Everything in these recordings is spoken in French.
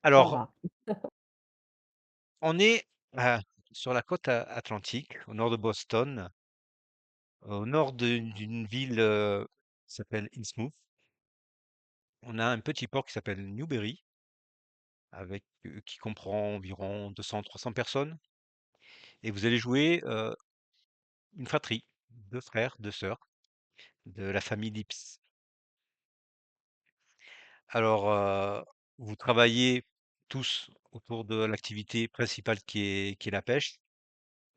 Ça Alors, va. on est, sur la côte a atlantique, au nord de Boston, au nord d'une ville, qui s'appelle Innsmouth. On a un petit port qui s'appelle Newbury, avec, qui comprend environ 200-300 personnes et vous allez jouer, une fratrie, 2 frères, 2 sœurs de la famille Lips. Alors, vous travaillez tous autour de l'activité principale qui est la pêche.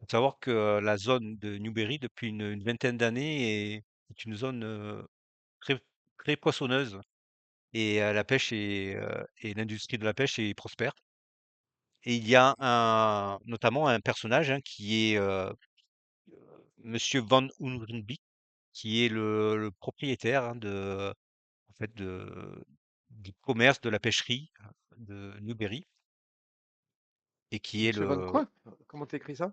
Faut savoir que la zone de Newbury, depuis une vingtaine d'années, est une zone, très très poissonneuse et la pêche et l'industrie de la pêche est prospère et il y a notamment un personnage, hein, qui est, monsieur Van Hoenrenbeek, qui est le propriétaire, hein, en fait, du commerce de la pêcherie, de Newbury et qui est Monsieur Van le quoi? Comment t'écris ça?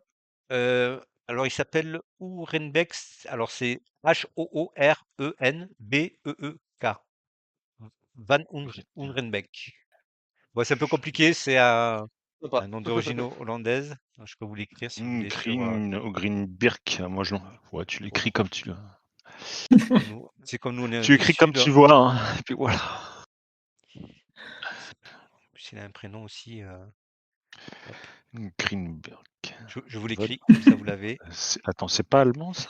alors il s'appelle Hourenbeek, alors c'est H-O-O-R-E-N-B-E-E-K. Van OK. Hoenrenbeek. Bon, c'est un peu compliqué, c'est un Sympa. nom d'origine hollandaise. Je peux vous l'écrire si vous voulez sur. Green Birk, moi je. Ouais, tu Oh, l'écris comme tu veux. c'est comme nous, on est Tu du écris comme sud, tu hein. vois, hein. Et puis voilà. En plus, il a un prénom aussi. Hop. Green Birk. Je vous Von- l'écris, comme ça vous l'avez. Attends, c'est pas allemand ça?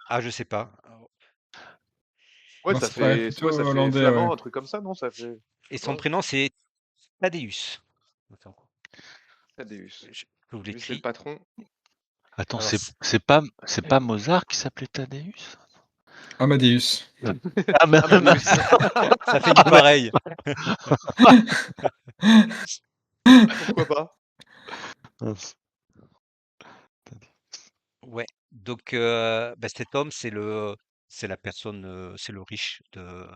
Ah, je sais pas. Ouais, Non, ça ça paraît fait plutôt ouais, ça fait hollandais, ouais. flamand, un truc comme ça, non? Ça fait je Et sais son pas, prénom, c'est Thaddeus. Attends, Thaddeus. je vous Lui, c'est le l'écris. patron. Attends, Alors, c'est pas Mozart qui s'appelait Thaddeus? Amadeus. Ah, mais Amadeus. ça fait du pareil. Pourquoi pas? mince. Ouais. Donc, bah, cet homme, c'est la personne, c'est le riche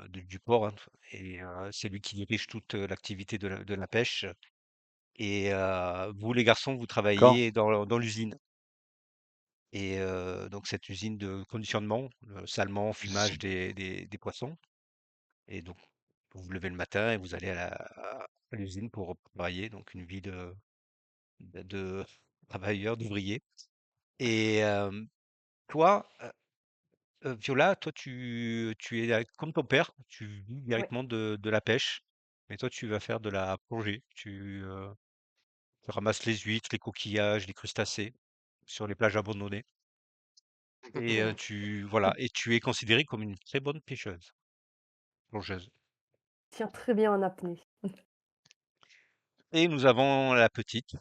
du port, hein, et c'est lui qui dirige toute l'activité de la pêche. Et vous, les garçons, vous D'accord. travaillez dans l'usine. Et donc, cette usine de conditionnement, le salement, fumage des poissons. Et donc, vous vous levez le matin et vous allez à l'usine pour travailler. Donc, une vie de travailleur, d'ouvrier. Et toi, Viola, toi, tu es comme ton père, tu vis Ouais. directement de la pêche, mais toi, tu vas faire de la plongée. Tu ramasses les huîtres, les coquillages, les crustacés sur les plages abandonnées. Et voilà, et tu es considérée comme une très bonne pêcheuse, plongeuse. Tient très bien en apnée. Et nous avons la petite,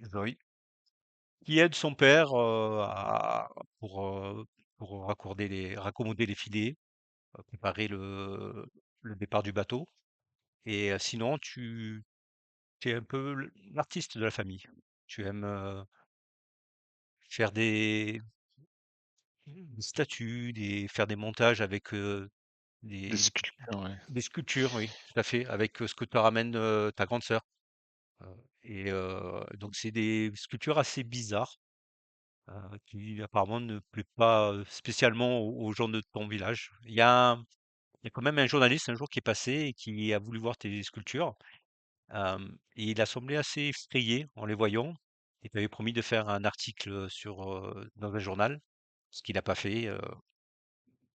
Zoé, qui aide son père pour, raccommoder les filets, préparer le départ du bateau. Et sinon, tu es un peu l'artiste de la famille. Tu aimes faire des statues, faire des montages avec Des des, sculptures, ouais. des sculptures, oui, tout à fait, avec ce que te ramène ta grande sœur. Et donc, c'est des sculptures assez bizarres qui apparemment ne plaît pas spécialement aux gens de ton village. Il y a quand même un journaliste un jour qui est passé et qui a voulu voir tes sculptures. Et il a semblé assez effrayé en les voyant. Il t'avait promis de faire un article dans un journal, ce qu'il n'a pas fait,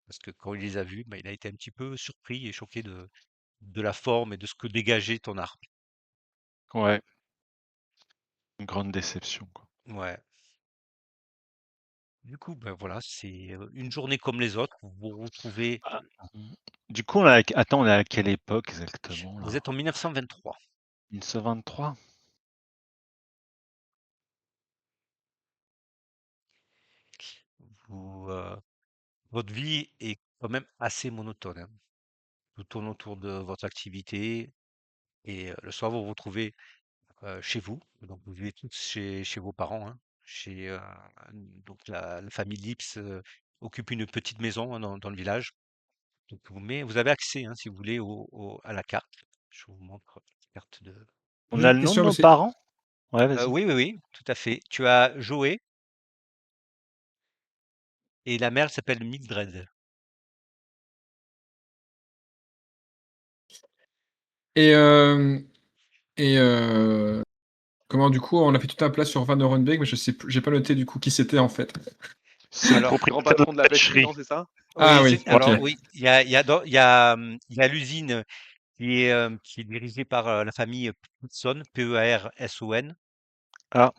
parce que quand il les a vus, bah, il a été un petit peu surpris et choqué de la forme et de ce que dégageait ton art. Ouais, une grande déception, quoi. Ouais. Du coup, ben voilà, c'est une journée comme les autres. Vous vous retrouvez, Ah, du coup, attends, on est à quelle époque exactement vous là? êtes en 1923. 1923? Vous, votre vie est quand même assez monotone, hein. Tout tourne autour de votre activité et le soir, vous vous retrouvez chez vous. Donc, vous vivez tous chez vos parents, hein. Donc, la famille Lips occupe une petite maison, hein, dans le village. Donc, vous avez accès, hein, si vous voulez, à la carte. Je vous montre la carte de. On J'ai a une le nom de question nos aussi. parents? Ouais, vas-y. Oui, oui, oui, tout à fait. Tu as Joé et la mère s'appelle Mildred. Et Et comment du coup, on a fait tout un plat sur Van Orenbeek, mais je sais plus, j'ai pas noté du coup qui c'était en fait. C'est le Alors, Grand propriétaire de patron de la la pêcherie, pêcherie. non, c'est ça? Ah oui, oui, OK. alors oui, il y a l'usine qui est dirigée par la famille Pearson, P-E-A-R-S-O-N. Ah,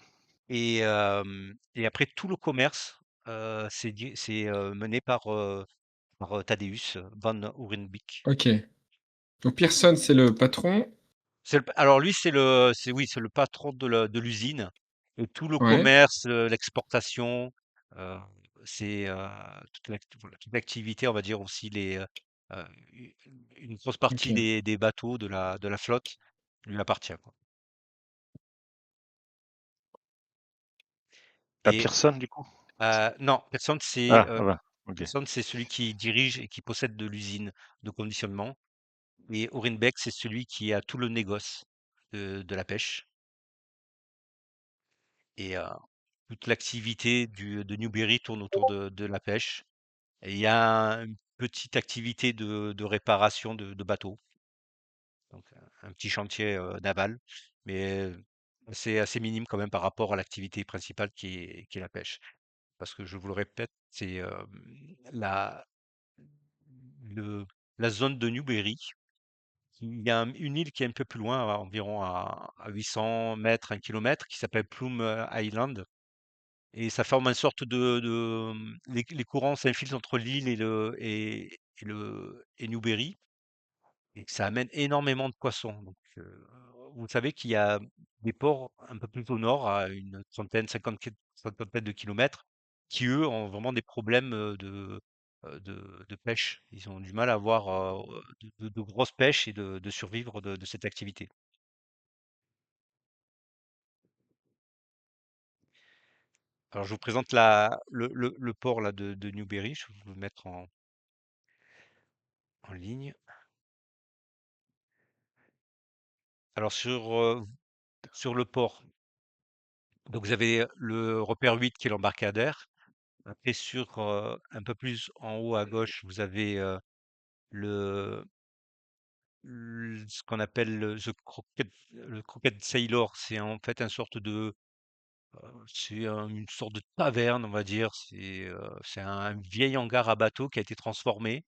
Et après tout le commerce, c'est mené par Thaddeus van Oerenbeek. OK. Donc Pearson, c'est le patron. Alors lui, c'est le patron de l'usine. Et tout le Ouais, commerce, l'exportation, euh, c'est voilà, toute l'activité, on va dire aussi euh, u- une grosse partie OK. des bateaux de la flotte lui appartient, quoi. à Et Pearson, du coup? non, Ah, voilà. OK. Personne, c'est celui qui dirige et qui possède de l'usine de conditionnement. Et Orinbeck, c'est celui qui a tout le négoce de la pêche. Et toute l'activité de Newberry tourne autour de la pêche. Et il y a une petite activité de réparation de bateaux, donc un petit chantier naval, mais c'est assez minime quand même par rapport à l'activité principale qui est la pêche. Parce que je vous le répète, c'est la, le, la zone de Newberry. Il y a une île qui est un peu plus loin, environ à 800 mètres, 1 kilomètre, qui s'appelle Plum Island. Et ça forme une sorte les courants s'infiltrent entre l'île et Newberry. Et ça amène énormément de poissons. Donc, vous savez qu'il y a des ports un peu plus au nord, à une centaine, cinquantaine de kilomètres, qui eux ont vraiment des problèmes de pêche. Ils ont du mal à avoir de grosses pêches et de survivre de cette activité. Alors, je vous présente le port là, de Newberry. Je vais vous le mettre en ligne. Alors, sur le port, donc vous avez le repère 8 qui est l'embarcadère. Après, un peu plus en haut à gauche, vous avez le, ce qu'on appelle le Croquette Sailor. C'est en fait une sorte de taverne, on va dire. C'est un vieil hangar à bateau qui a été transformé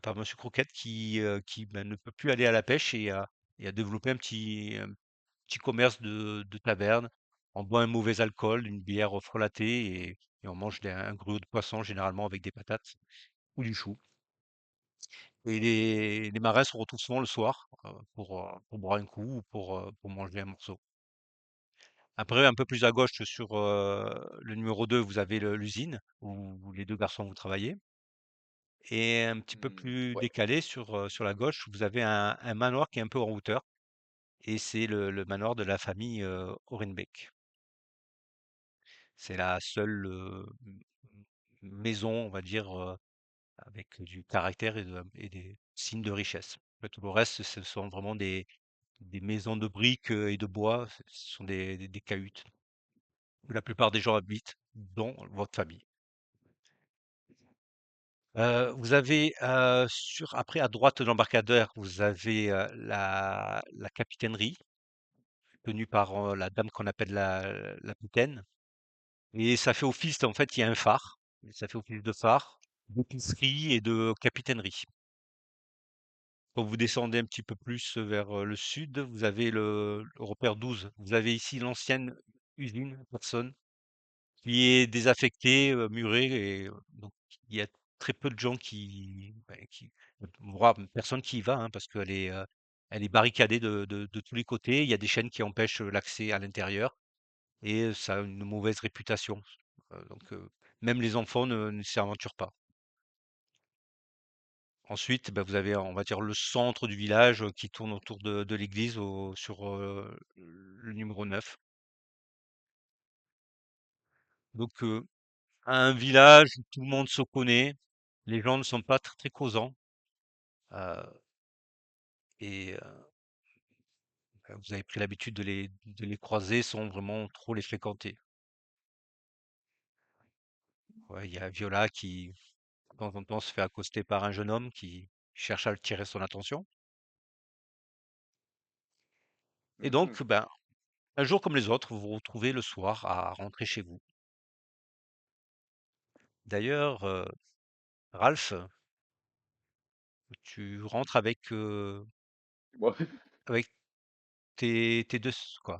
par Monsieur Croquette qui ben, ne peut plus aller à la pêche et a développé un petit commerce de taverne. On boit un mauvais alcool, une bière frelatée et on mange un gruau de poisson généralement avec des patates ou du chou. Et les marins se retrouvent souvent le soir pour boire un coup ou pour manger un morceau. Après, un peu plus à gauche, sur le numéro 2, vous avez l'usine où les deux garçons vous travaillez. Et un petit peu plus Ouais. décalé sur la gauche, vous avez un manoir qui est un peu en hauteur. Et c'est le manoir de la famille Orenbeck. C'est la seule maison, on va dire, avec du caractère et des signes de richesse. En fait, tout le reste, ce sont vraiment des maisons de briques et de bois. Ce sont des cahutes où la plupart des gens habitent, dont votre famille. Vous avez après à droite de l'embarcadère, vous avez la capitainerie tenue par la dame qu'on appelle la capitaine. Et ça fait office, en fait, il y a un phare. Et ça fait office de phare, d'épicerie et de capitainerie. Quand vous descendez un petit peu plus vers le sud, vous avez le repère 12. Vous avez ici l'ancienne usine Personne qui est désaffectée, murée. Et donc, il y a très peu de gens voire personne qui y va, hein, parce elle est barricadée de tous les côtés. Il y a des chaînes qui empêchent l'accès à l'intérieur. Et ça a une mauvaise réputation. Donc, même les enfants ne s'y aventurent pas. Ensuite, bah, vous avez, on va dire, le centre du village qui tourne autour de l'église sur le numéro 9. Donc, un village où tout le monde se connaît, les gens ne sont pas très, très causants. euh, et bah, vous avez pris l'habitude de les croiser sans vraiment trop les fréquenter. Ouais, il y a Viola qui, de temps en temps, se fait accoster par un jeune homme qui cherche à attirer son attention. Et Mmh. donc, ben, un jour comme les autres, vous vous retrouvez le soir à rentrer chez vous. D'ailleurs, Ralph, tu rentres Ouais. avec tes 2 quoi,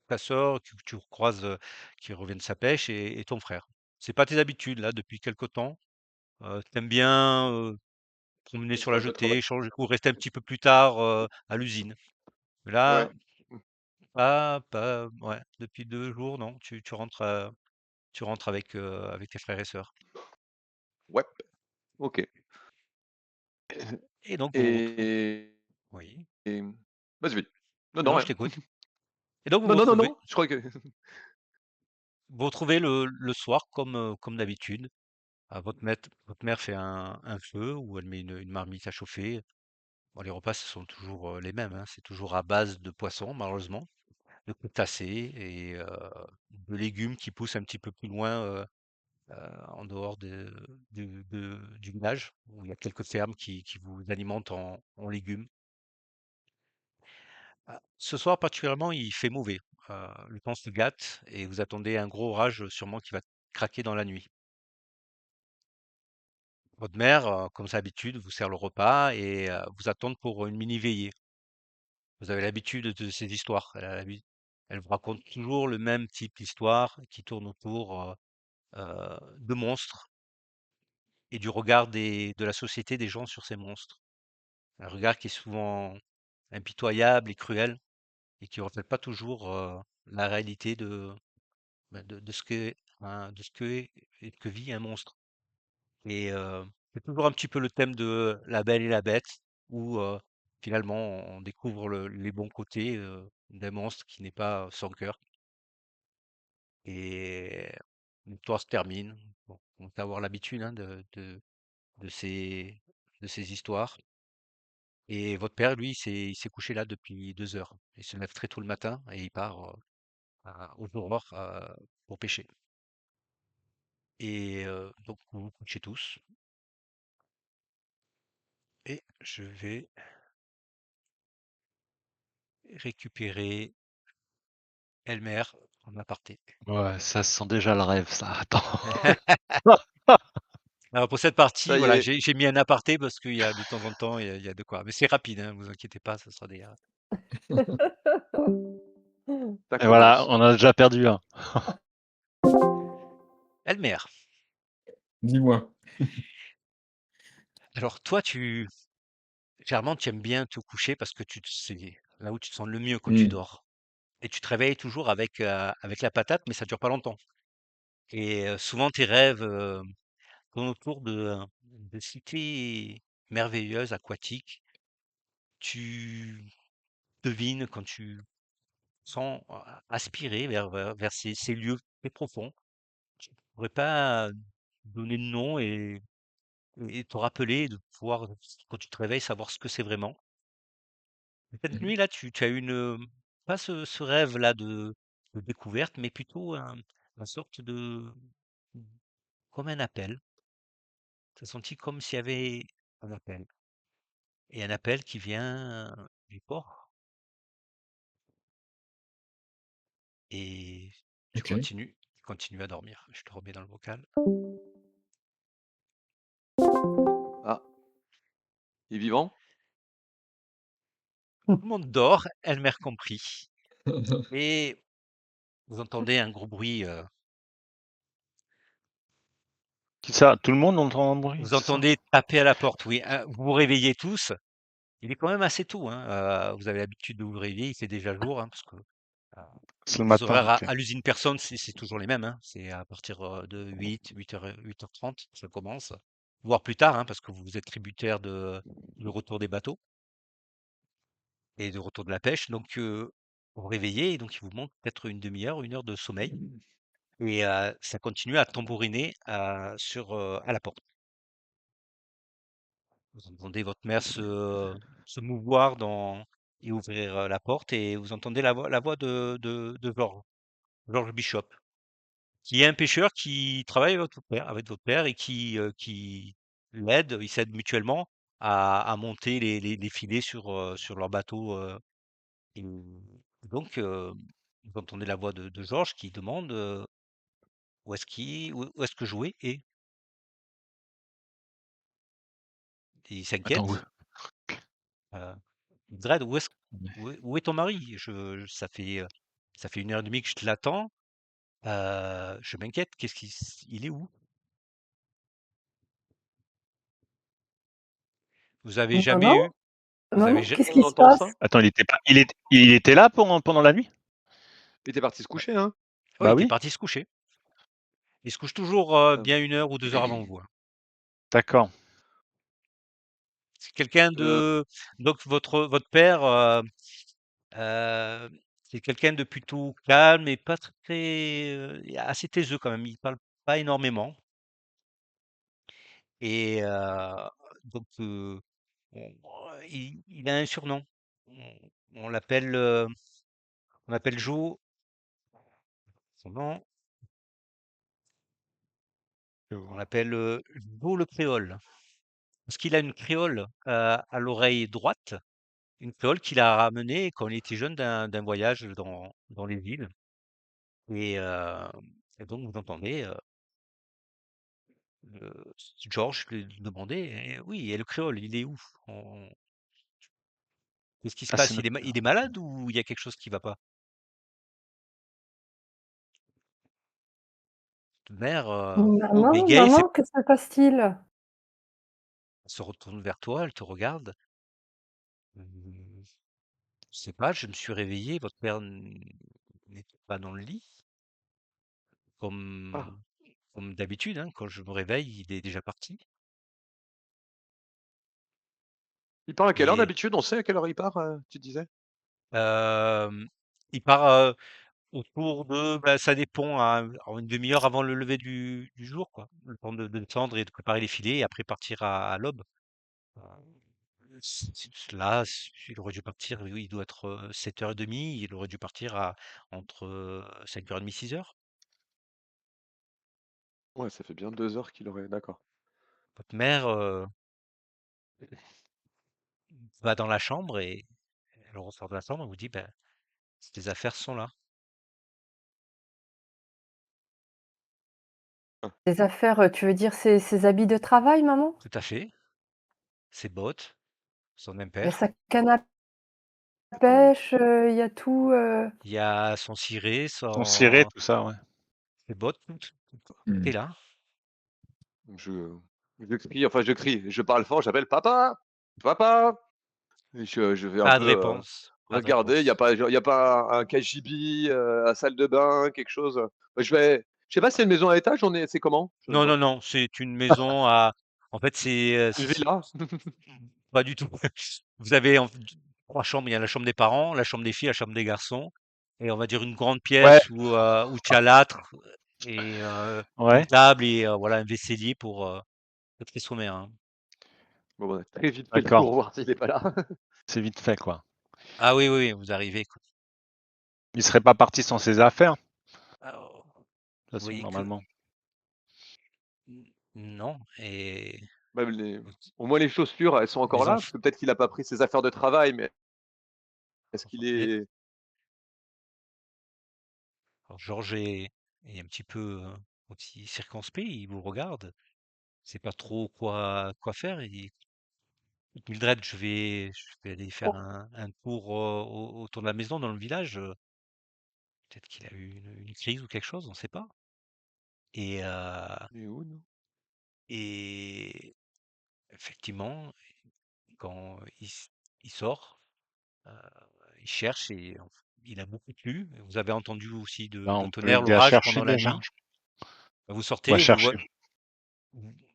ta sœur que tu croises, qui revient de sa pêche et ton frère. C'est pas tes habitudes là depuis quelque temps? Tu bien, promener sur la Échange de travail. jetée, échanger ou rester un petit peu plus tard, à l'usine. Mais là, Ouais. Mmh. pas ouais, depuis 2 jours, non, tu rentres avec tes frères et sœurs Ouais. OK. et donc vous retrou Et oui, et vas-y, vas-y. Non, non, non, je rien. t'écoute et donc Non, non, non, non, je crois que vous retrouvez le soir comme d'habitude. Votre mère fait un feu où elle met une marmite à chauffer. Bon, les repas, ce sont toujours, les mêmes, hein, c'est toujours à base de poisson malheureusement, de crustacés et de légumes qui poussent un petit peu plus loin, en dehors du village, où il y a quelques fermes qui vous alimentent en légumes. Ah, ce soir particulièrement, il fait mauvais, le temps se gâte et vous attendez un gros orage, sûrement qui va craquer dans la nuit. Votre mère, comme c'est d'habitude, vous sert le repas et vous attend pour une mini veillée. Vous avez l'habitude de ces histoires. Elle vous raconte toujours le même type d'histoire qui tourne autour, de monstres et du regard de la société des gens sur ces monstres. Un regard qui est souvent impitoyable et cruel et qui reflète pas toujours, la réalité de ce qu'est de ce que est et que vit un monstre. Et c'est toujours un petit peu le thème de La Belle et la Bête où, finalement on découvre les bons côtés, d'un monstre qui n'est pas sans cœur et l'histoire se termine. Bon, on commence à avoir l'habitude, hein, de ces histoires et votre père, lui, il s'est couché là depuis 2 heures. Il se lève très tôt le matin et il part, aux aurores, pour pêcher et donc vous vous couchez tous et je vais récupérer Elmer en aparté. Ouais, ça sent déjà le rêve, ça. Attends. Alors pour cette partie, ça y voilà, est, j'ai mis un aparté parce qu'il y a de temps en temps, il y a de quoi. Mais c'est rapide, hein, vous inquiétez pas, ça sera ça Et voilà, commence. on a déjà perdu un. Elmer. Dis-moi. Alors toi, généralement, tu aimes bien te coucher parce que c'est là où tu te sens le mieux quand tu Mmh. dors. Et tu te réveilles toujours avec la patate, mais ça dure pas longtemps. Et souvent, tes rêves tournent autour de cités merveilleuses, aquatiques. Tu devines quand tu sens aspirer vers ces lieux très profonds. Tu pourrais pas donner de nom et te rappeler de pouvoir, quand tu te réveilles, savoir ce que c'est vraiment. Cette Mmh. nuit-là, tu as une, pas ce rêve-là de découverte, mais plutôt une sorte comme un appel. Tu as senti comme s'il y avait un appel et un appel qui vient du port et OK. tu continues à dormir. Je te remets dans le vocal. Ah, il est vivant? Tout le monde dort, Elmer compris et vous entendez un gros bruit, C'est ça, tout le monde entend un bruit, vous c'est ça? entendez taper à la porte, oui, vous vous réveillez tous. Il est quand même assez tôt, hein, vous avez l'habitude de vous réveiller, il fait déjà jour, hein, parce que, heu, C'est le les matin, horaires OK. à l'usine personne, c'est toujours les mêmes, hein. C'est à partir, de 8h30 ça commence, voire plus tard, hein, parce que vous êtes tributaire du retour des bateaux et du retour de la pêche. Donc, vous vous réveillez et donc il vous manque peut-être une demi heure, 1 heure de sommeil et ça continue à tambouriner, à la porte. Vous entendez votre mère se mouvoir et ouvrir, la porte et vous entendez la voix de Georges Bishop, qui est un pêcheur qui travaille avec votre père et qui ils s'aident mutuellement à monter les filets sur leur bateau, Et donc, vous entendez la voix de Georges qui demande où est-ce que Joé est. Et il Attends, s'inquiète. euh, Dredd, où est ton mari? Ça fait 1 heure et demie que je te l'attends. Je m'inquiète. Il est où? Vous avez jamais Maman? eu, vous avez, Maman, ja- qu'est-ce On qui se entend passe? ça? Attends, il était là pendant la nuit? Il était parti se coucher, hein? Oh, il Bah était oui, parti se coucher. Il se couche toujours Ah, bien 1 heure ou 2 heures avant vous, hein. d'accord. C'est quelqu'un euh, de, donc votre père, euh, c'est quelqu'un de plutôt calme et pas très, assez taiseux quand même. Il parle pas énormément. Et donc, il a un surnom. On, on l'appelle, on appelle Joe. Son nom, on l'appelle Joe le créole. Parce qu'il a une créole à l'oreille droite, une créole qu'il a ramenée quand il était jeune d'un voyage dans les îles. Et, euh, et donc, vous entendez George lui demander, oui, et le créole, il est où? On- Qu'est-ce qui se Ah, c'est passe? notre. Il est malade ou il y a quelque chose qui va pas? Ta mère Maman, bégaye, maman, que se passe-t-il? elle se retourne vers toi, elle te regarde. Je sais pas, je me suis réveillé, votre père n'était pas dans le lit, ah. comme, comme d'habitude, hein, quand je me réveille, il est déjà parti. Il part à quelle heure Et d'habitude? On sait à quelle heure il part, tu disais? il part autour de, bah, ça dépend, hein, en 1/2 heure avant le lever du jour, quoi. Le temps de descendre et de préparer les filets et après partir à l'aube. Euh, Là, il aurait dû partir, oui, il doit être 7h30, il aurait dû partir entre 5h30, 6h. Ouais, ça fait bien 2 heures qu'il aurait. D'accord. Votre mère va dans la chambre et elle ressort de la chambre et vous dit, ben, tes affaires sont là. Ah. Ses affaires, tu veux dire ses habits de travail, maman? Tout à fait. Ses bottes, son Il y a impair. sa canne à Hmm. pêche, il y a tout, Il y a son ciré, Son ciré, son, tout ça, ouais. ses bottes, tout Mmh. est là. Je, je crie, enfin je crie, je parle fort, j'appelle papa, papa. Et je vais un Pas de peu réponse. Pas de regarder. Il y a réponse. pas, il y a pas un KGB, la salle de bain, quelque chose. Je vais, je sais pas, si c'est une maison à étage, c'est comment? Non, non, non, c'est une maison à. En fait, Une villa? pas du tout. Vous avez 3 chambres. Il y a la chambre des parents, la chambre des filles, la chambre des garçons, et on va dire une grande Ouais, pièce où tu as l'âtre et une ouais, table et voilà un vaisselier pour le très sommaire, hein. Bon, on a très vite fait le d'accord. tour, voir s'il est pas là. C'est vite fait, quoi. Ah oui, oui, oui, vous arrivez, quoi. Il serait pas parti sans ses affaires, de Alors, toute vous façon, voyez que normalement. non, et Même au moins les chaussures, elles sont encore les là, parce enfants. que peut-être qu'il a pas pris ses affaires de travail, mais est-ce qu'il est. Alors Georges est un petit peu aussi circonspect, il vous regarde, sait pas trop quoi faire. Il dit, écoute, Mildred, je vais aller faire un tour autour de la maison dans le village. Peut-être qu'il a eu une crise ou quelque chose, on ne sait pas. Et, Il est où, non? et effectivement, quand il sort, euh, il cherche et il a beaucoup plu. Vous avez entendu aussi Bah, le on peut tonnerre, l'aider à l'orage chercher pendant la déjà. nuit. Vous On va sortez, chercher.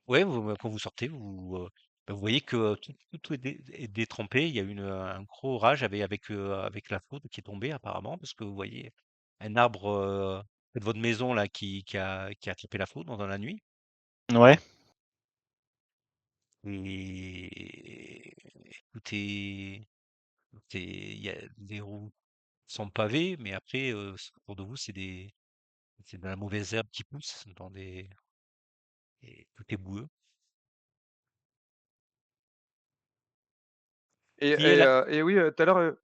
ouais, quand vous sortez, vous voyez que tout est détrempé. Il y a eu un gros orage avec la foudre qui est tombée apparemment, parce que vous voyez un arbre près de votre maison là qui a attrapé la foudre dans la nuit. Ouais, Et il y a des roues sont pavées, mais après, autour de vous, c'est de la mauvaise herbe qui pousse et tout est boueux. Et, Qui est là? et oui, tout à l'heure,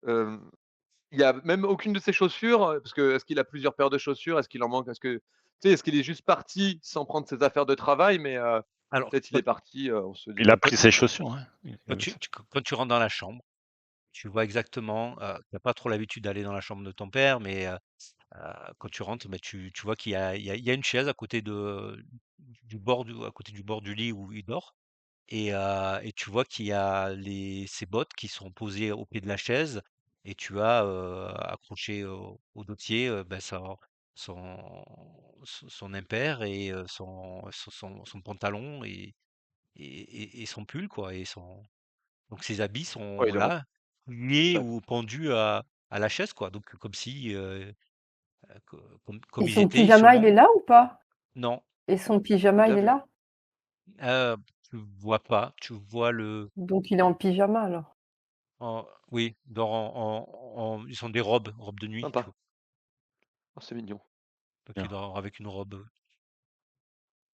Il y a même aucune de ses chaussures, parce que est-ce qu'il a plusieurs paires de chaussures? Est-ce qu'il en manque? Est-ce que tu sais, est-ce qu'il est juste parti sans prendre ses affaires de travail, mais Alors, peut-être il est parti, on se dit Il a peut-être pris ses chaussures, hein. quand tu rentres dans la chambre, tu vois exactement, tu as pas trop l'habitude d'aller dans la chambre de ton père, mais quand tu rentres, bah, tu vois qu'il y a une chaise à côté à côté du bord du lit où il dort et tu vois qu'il y a ses bottes qui sont posées au pied de la chaise et tu as, accroché au dossier, bah, son son impair et son pantalon et son pull quoi et son donc ses habits ouais, sont il est ren là, liés ouais. ou pendus à la chaise quoi, donc comme si, co Et comme ils son étaient pyjama, il est sûrement là ou pas? non, Et son pyjama, Bien il est vu. là? tu vois pas, tu vois Donc il est en pyjama alors? oui, dans ils sont des robes de nuit, tu Sympa. vois? Oh, c'est mignon. Donc il Bien. dort avec une robe,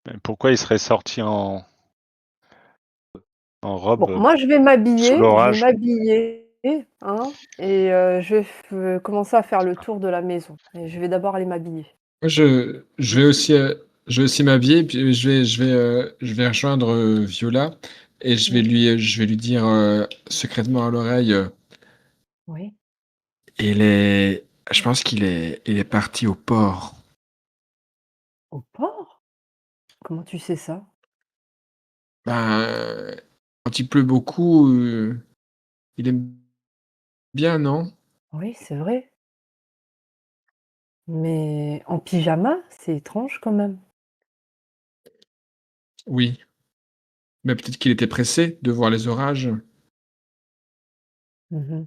Mais pourquoi il serait sorti en Bon, robe moi je sous vais l'orage? m'habiller, hein, et je vais commencer à faire le tour de la maison. Et je vais d'abord aller m'habiller. Moi, je vais aussi m'habiller, puis je vais rejoindre, Viola et Mmh. je vais lui dire, secrètement à l'oreille, Oui. je pense qu'il est parti au port. Au port? Comment tu sais ça? Ben, quand il pleut beaucoup, il aime bien, non? Oui, c'est vrai. Mais en pyjama, c'est étrange quand même. Oui, mais peut-être qu'il était pressé de voir les orages. Mmh.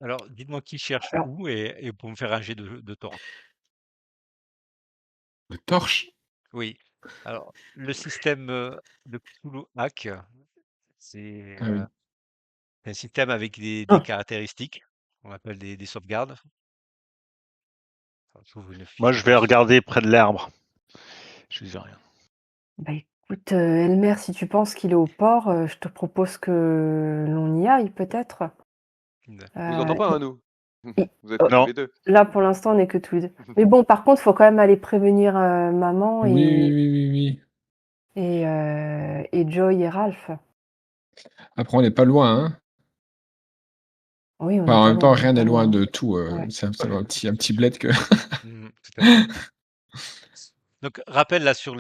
alors dites-moi qui cherche Alors où et pour me faire un jet de torche. Les torches? Oui, alors le système, de Cthulhu Hack, c'est, Ah oui. c'est un système avec des ah, caractéristiques, qu'on appelle des sauvegardes. Attends, j'ouvre une Moi, fiche je vais dessus. regarder près de l'arbre. Je dis rien. bah, écoute, Elmer, si tu penses qu'il est au port, je te propose que l'on y aille peut-être? On vous entend pas, I hein, nous? i Vous êtes oh, que tous Non, les 2. là pour l'instant on est que tous les 2. Mais bon, par contre, faut quand même aller prévenir, maman Oui, oui, oui, oui, oui. et Joy et Ralph. Après, on n'est pas loin, hein. Oui, on Enfin, n'est en pas même temps, loin, on n'est rien n'est pas loin loin. de tout, Ouais. c'est un petit bled que Tout à fait. Donc rappel là sur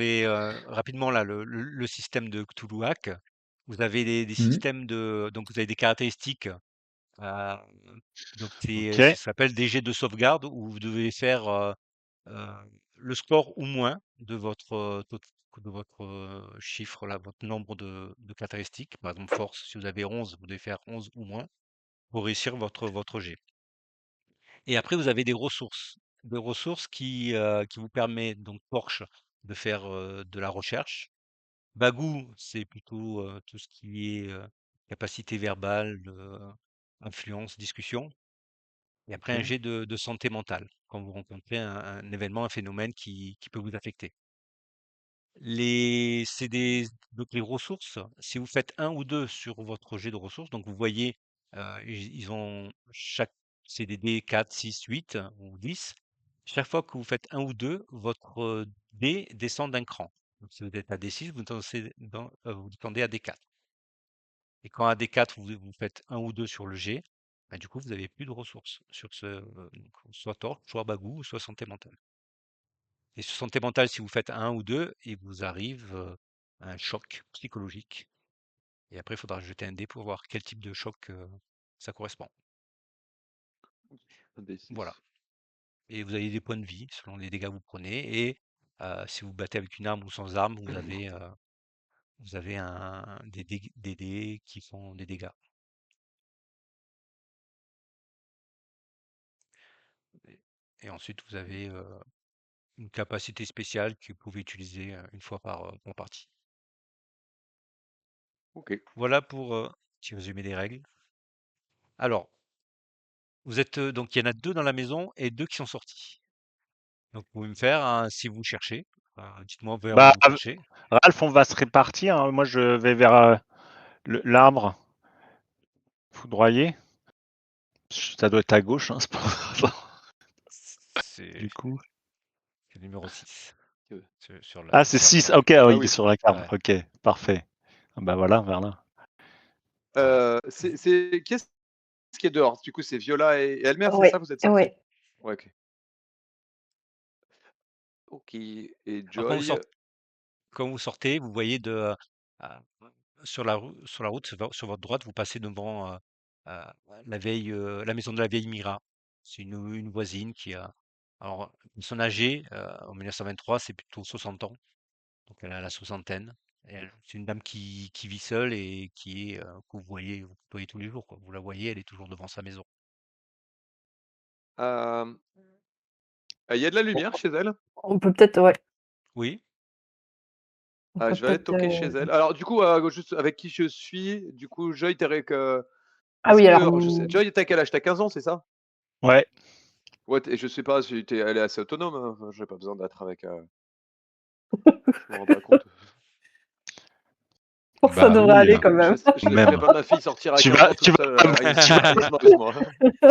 rapidement là, le système de Cthulhu Hack. Vous avez des mmh, systèmes donc vous avez des caractéristiques, heu, donc ça ok. s'appelle des jets de sauvegarde où vous devez faire, heu, le score ou moins de votre, chiffre là, votre nombre de caractéristiques. Par exemple force, si vous avez 11, vous devez faire 11 ou moins pour réussir votre jet. Et après vous avez des ressources qui vous permettent donc Porsche de faire, de la recherche. Bagou, c'est plutôt, tout ce qui est, capacité verbale, influence, discussion et après un OK. jet de santé mentale, quand vous rencontrez un événement, un phénomène qui peut vous affecter. C'est des donc les ressources, si vous faites un ou 2 sur votre jet de ressources, donc vous voyez, ils ont chaque c'est des dés 4, 6, 8 ou 10. Chaque fois que vous faites un ou 2, votre, dé descend d'un cran. Donc si vous êtes à D6, vous descendez à D4 et quand à D4 vous faites un ou 2 sur le jet, bah, du coup vous avez plus de ressources sur donc soit torche, soit bagou, soit santé mentale. Et sur santé mentale, si vous faites un ou 2, il vous arrive, un choc psychologique et après il faudra jeter un dé pour voir quel type de choc, ça correspond. Un des Voilà 6. et vous avez des points de vie selon les dégâts que vous prenez et si vous battez avec une arme ou sans arme, vous avez des dés qui font des dégâts et et ensuite vous avez, une capacité spéciale que vous pouvez utiliser, une fois par partie. OK. Voilà pour, petit résumé des règles. Alors, vous êtes, donc il y en a 2 dans la maison et 2 qui sont sortis. Donc vous pouvez me faire un si vous cherchez, dites-moi vers où Bah, vous cherchez. Ralph, on va se répartir, hein. Moi, je vais vers l'arbre foudroyé. Ça doit être à gauche, hein, c'est pas C'est du coup. le numéro 6 Euh. sur la Ah, c'est sur la 6. carte. Ok, Ah il est oui. sur la carte. Ouais. Ok, parfait. Ah bah voilà, vers là. Qu'est-ce qui est dehors? Du coup, c'est Viola et Elmer, c'est ça? Ouais, Vous êtes sortis? ouais. Ouais, ok. Ok. Et Alors Joy. quand vous sortez, vous voyez à- sur la route, sur votre droite, vous passez devant la maison de la vieille Mira. C'est une voisine qui a, alors, une personne âgée, en 1923, c'est plutôt 60 ans, donc elle a la soixantaine. C'est une dame qui vit seule et que vous voyez tous les jours, quoi. Vous la voyez, elle est toujours devant sa maison. Il y a de la lumière chez elle. On peut peut-être, ouais, Oui, on peut Je vais aller peut-être, toquer chez elle. Alors, du coup, juste avec qui je suis, du coup, Joy, ah est-ce oui, que, alors, alors, je sais, Joy, t'as quel âge? T'as 15 ans, c'est ça? Ouais. Ouais, et je sais pas si elle est assez autonome, hein. Enfin, j'ai pas besoin d'être avec. Je me rends pas compte. ça Bah devrait oui, aller quand même. Je laisserai même. pas ma fille sortir à Tu 15 vas, ans tu toute vas seule pas me, avec tu vas, l'établissement avec moi.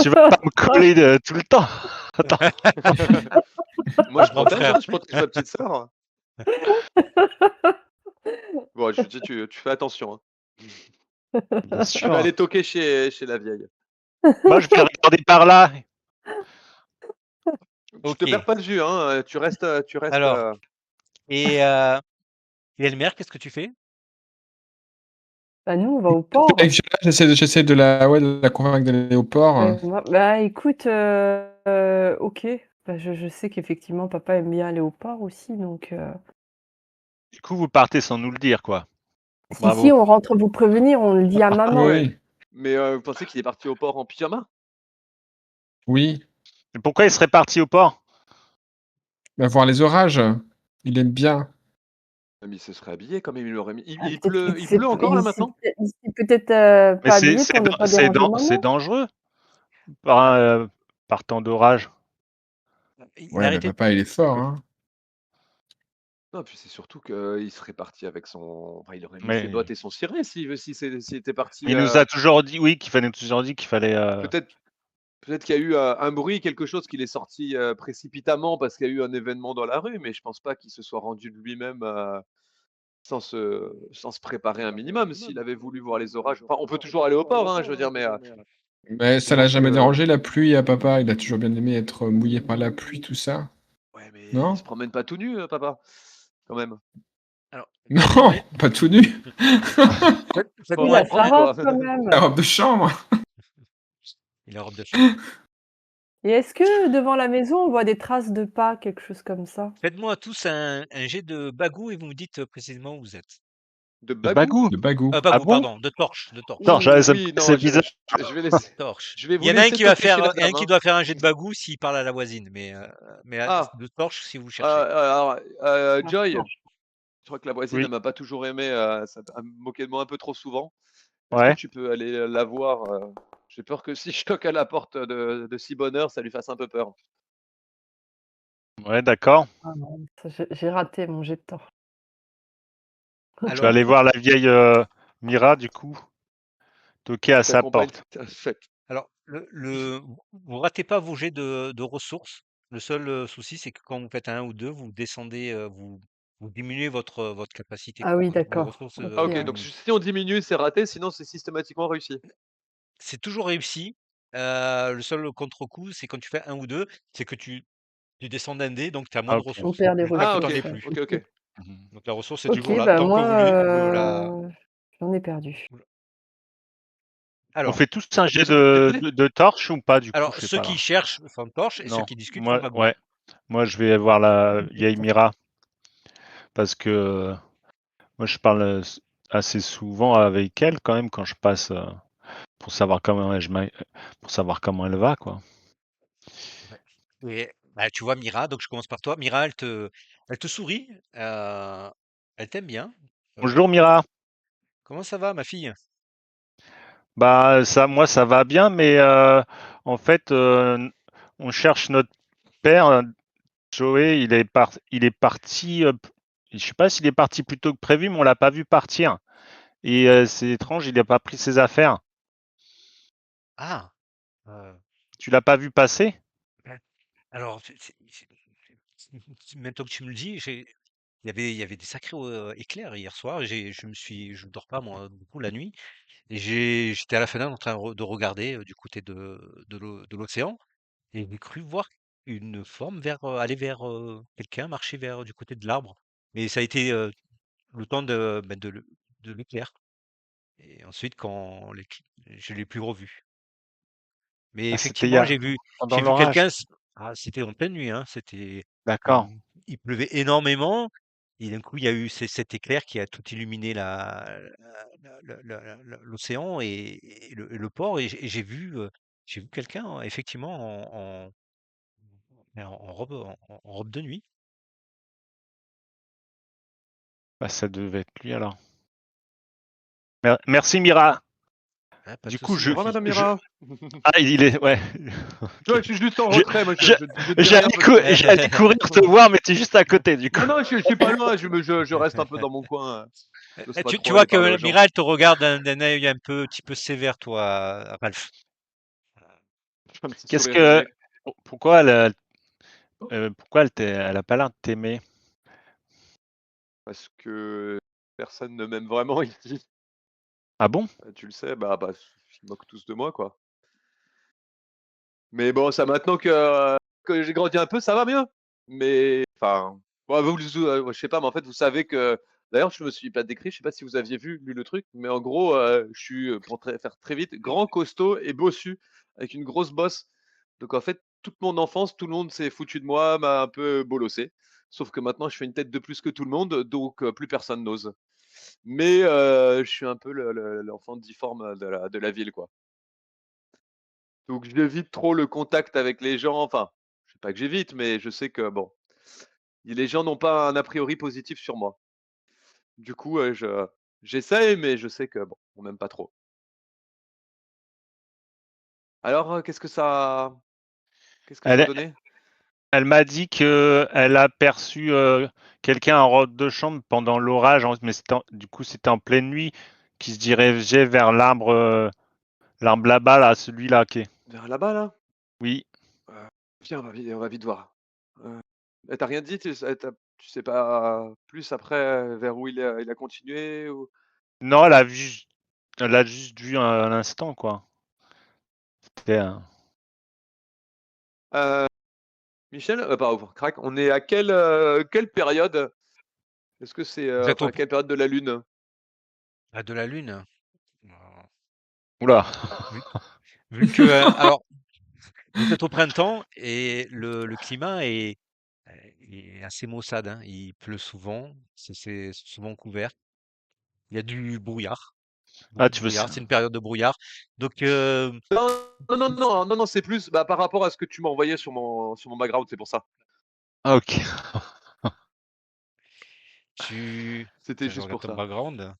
tu vas pas me coller tout le temps. Attends. Moi, je grand protège, frère. hein, je protège ma petite sœur. Bon, je te dis, tu fais attention, hein. Bien Je vais sûr. aller toquer chez la vieille. Moi, je vais regarder par là. Tu te perds Ok. pas de vue, hein. Tu restes. Alors, et, Elmer, qu'est-ce que tu fais? Bah, nous, on va au Avec port. Viola, j'essaie de la convaincre d'aller au port. Bah, écoute, OK. Bah, je sais qu'effectivement papa aime bien aller au port aussi, donc Du coup, vous partez sans nous le dire, quoi. si, si, Bravo. on rentre vous prévenir, on le dit à maman. Ouais. Oui, Mais vous pensez qu'il est parti au port en pyjama? oui. Mais pourquoi il serait parti au port? Va voir les orages. Il aime bien. Mais il se serait habillé quand même, il aurait mis. Ah, Il peut-être qu'il pleut, il pleut encore là maintenant? s'est peut-être, Mais pas habillé pour ne pas déranger c'est maman. dangereux par temps d'orage. Il a Ouais, mais arrêté. papa, il est fort, hein. Non, puis c'est surtout qu'il serait parti avec son. Enfin, il aurait mis ses Mais, bottes et son ciré s'il était parti. mais il nous a toujours dit, oui, toujours dit qu'il fallait. Peut-être peut-être qu'il y a eu un bruit, quelque chose qu'il est sorti précipitamment parce qu'il y a eu un événement dans la rue, mais je pense pas qu'il se soit rendu de lui-même sans se préparer un minimum. S'il avait voulu voir les orages. Enfin, on peut toujours aller au port, hein, je veux dire, mais Mais je ça l'a pense jamais que. dérangé, la pluie, à papa. Il a toujours bien aimé être mouillé par la pluie, tout ça. Ouais, mais il Non? se promène pas tout nu, papa, quand même. Alors, Non, pas tout nu. Faut Il faites-moi a un sa reprendre, test. robe quoi. quand même. La robe de chambre. Il a robe de chambre. Et est-ce que devant la maison, on voit des traces de pas, quelque chose comme ça? Faites-moi tous un jet de bagou et vous me dites précisément où vous êtes. De De bagou? bagou. De bagou. Ah Bagou, bon? pardon, de torche, de Non, torche, Ouh, ça me oui, c'est non, bizarre. je vais laisser. torche. Je vais Il vous y en a un laisser qui va toquer chez faire, la un dame, qui hein. doit faire un jet de bagou s'il parle à la voisine, mais Ah, de torche si vous cherchez. alors, Ah, Joy, non. je crois que la voisine, Oui. elle m'a pas toujours aimé, elle me moquait de moi un peu trop souvent. Est-ce que Ouais. tu peux aller la voir? J'ai peur que si je toque à la porte de si bonne heure, ça lui fasse un peu peur. Ouais, d'accord. Ah non, ça j'ai raté mon jet de torche. Je vais Alors, aller voir la vieille Mira, du coup, toquer à Je sa t'accompagne porte. tout à fait. alors, vous ratez pas vos jets de ressources. Le seul souci, c'est que quand vous faites un ou deux, vous descendez, vous diminuez votre capacité, Ah quoi. oui, Vos d'accord. ressources OK, Ah OK, ouais. donc diminuent. si on diminue, c'est raté, sinon c'est systématiquement réussi. C'est toujours réussi. Le seul contre-coup, c'est quand tu fais un ou deux, c'est que tu descends d'un dé, donc tu as moins Ah, de ok. On ressources perd des jusqu'à que Ah tu OK, en aies ressources, plus. OK, OK. Mhm. Donc la ressource est OK, toujours là, bah tant que moi, j'en ai perdu. On Alors, fait tous un jet Désolé. de torche ou pas, du coup, alors je sais ceux pas qui là. cherchent font torche et ceux Non, qui discutent font moi, bagou. ouais. Moi, je vais voir la vieille Mira parce que moi, je parle assez souvent avec elle quand même quand je passe pour savoir pour savoir comment elle va, quoi. Ouais. Et bah, tu vois Mira, donc je commence par toi. Mira, elle te sourit, elle t'aime bien. Bonjour Comment, Mira. comment ça va, ma fille? Bah ça, moi, ça va bien, mais en fait, on cherche notre père. Joey, il est parti. Je sais pas s'il est parti plus tôt que prévu, mais on l'a pas vu partir. Et c'est étrange, il n'a pas pris ses affaires. Ah, Heu, Tu l'as pas vu passer? ouais. Alors maintenant que tu me le dis, il y avait des sacrés, éclairs hier soir. Je dors pas moi beaucoup la nuit et j'étais à la fenêtre en train de regarder, du côté de l'océan et j'ai cru voir une forme aller vers, quelqu'un, marcher vers du côté de l'arbre. Mais ça a été, le temps de l'éclair et ensuite je l'ai plus revu. Mais Ah, c'était effectivement, hier, pendant j'ai vu l'orage? quelqu'un c'était en pleine nuit, hein, D'accord. il pleuvait énormément et d'un coup, il y a eu cet éclair qui a tout illuminé l'océan et le port et j'ai vu quelqu'un effectivement en robe de nuit. Bah, ça devait être lui alors. Merci Mira. Ah, pas de Du coup, souci, Au revoir, merci. Madame Mira. ah, il est, ouais. Ouais, Ok. je suis juste en Je- retrait, moi je- je dis rien parce que. J'allais courir te voir, mais t'es juste à côté, du coup. Non, non, je suis pas loin, je reste un peu dans mon coin. J'ose pas Tu trop vois aller parler aux que gens. Mira, elle te regarde d'un œil petit peu sévère, toi, Ralph. Un petit Qu'est-ce sourire que, gêné. pourquoi pourquoi elle a pas l'air de t'aimer? Parce que personne ne m'aime vraiment ici. Ah bon? Tu le sais, bah, ils se moquent tous de moi, quoi. Mais bon, ça maintenant que j'ai grandi un peu, ça va mieux. Mais enfin, ouais, je sais pas, mais en fait, vous savez que. D'ailleurs, je me suis pas décrit, je sais pas si vous aviez lu le truc, mais en gros, je suis, pour faire très vite, grand, costaud et bossu, avec une grosse bosse. Donc en fait, toute mon enfance, tout le monde s'est foutu de moi, m'a un peu bolossé. Sauf que maintenant, je fais une tête de plus que tout le monde, donc plus personne n'ose. Mais je suis un peu l'enfant difforme de la ville, quoi. Donc j'évite trop le contact avec les gens. Enfin, je sais pas que j'évite, mais je sais que bon, les gens n'ont pas un a priori positif sur moi. Du coup, j'essaye, mais je sais que bon, on m'aime pas trop. Alors, qu'est-ce que ça a Elle, donné? elle m'a dit que elle a aperçu quelqu'un en robe de chambre pendant l'orage, mais du coup c'était en pleine nuit, qui se dirigeait vers l'arbre là-bas, là, celui-là qui est. Vers là-bas, là? Oui. Viens, on va vite voir. Elle t'a rien dit? Tu sais pas plus après vers où il a continué ou? Non, elle a juste vu un instant, quoi. C'était Heu, Michel, pardon, Crac, on est à quelle période? Est-ce que c'est, Vous êtes enfin, quelle période de la lune? de la lune? Euh, Oula. Vu, vu que, alors, vous êtes au printemps et le climat est assez maussade, hein. Il pleut souvent, c'est souvent couvert. Il y a du brouillard, Ah, beaucoup de tu veux brouillard. ça? C'est une période de brouillard. Donc, Non, non, non, non, non, non, c'est plus, bah, par rapport à ce que tu m'as envoyé sur mon background, c'est pour ça. Ah, ok. C'était Attends, je juste regarde pour ton ça. background.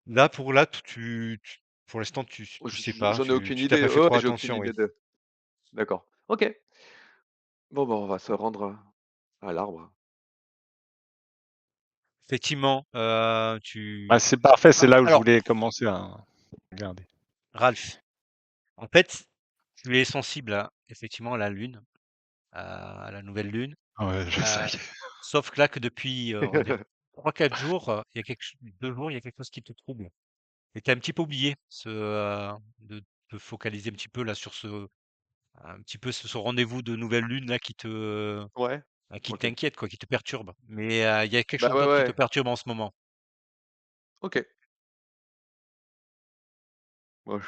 Là, pour l'instant, Oh, tu sais pas. j'en ai aucune Tu t'as idée. pas fait Ouais, trop j'ai aucune attention, oui. idée de. D'accord. Ok. Bon, bah, on va se rendre à l'arbre. Effectivement, Ah, c'est parfait, c'est là où je alors, voulais commencer à regarder. Ralph, en fait, tu es sensible effectivement à la lune, à la nouvelle lune. Ah ouais, je sais. Euh, Sauf que là, que depuis, on va dire, 3, 4 jours, il y a 2 jours, il y a quelque chose qui te trouble. Et tu as un petit peu oublié de te focaliser un petit peu là sur un petit peu ce rendez-vous de nouvelle lune là Ouais. qui Ok. t'inquiète, quoi, qui te perturbe. Mais il y a quelque Bah chose ouais, d'autre qui te ouais. perturbe en ce moment. Ok. Bon,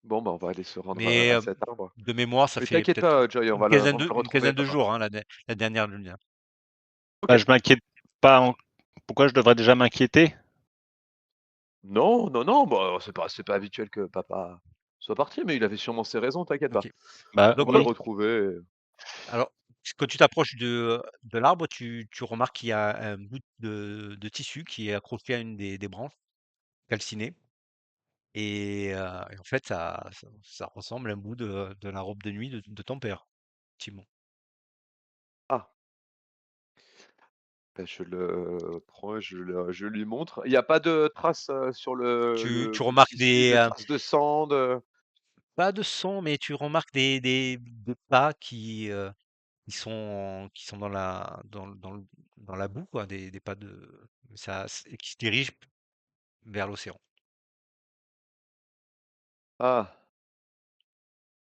bon, bah, on va aller se rendre Mais à cet arbre. de mémoire, ça Mais fait t'inquiète peut-être pas, Joy, on va le une retrouver, quinzaine de papa. jours, hein, la dernière lune. Ok. Bah, je m'inquiète pas. Pourquoi je devrais déjà m'inquiéter? Non, non, non, bah, c'est pas habituel que papa soit parti, mais il avait sûrement ses raisons, t'inquiète pas. Ok. Bah Donc, On va le oui. retrouver. alors, quand tu t'approches de l'arbre, tu remarques qu'il y a un bout de tissu qui est accroché à une des branches calcinées. Et en fait, ça ressemble à un bout de la robe de nuit de ton père, effectivement. Ah, Bah, je le prends, je lui montre. Il y a pas de traces, sur Tu le remarques tissu, de traces de sang, de pas de son, mais tu remarques des pas qui sont dans la boue, quoi, des pas de et qui se dirigent vers l'océan. ah!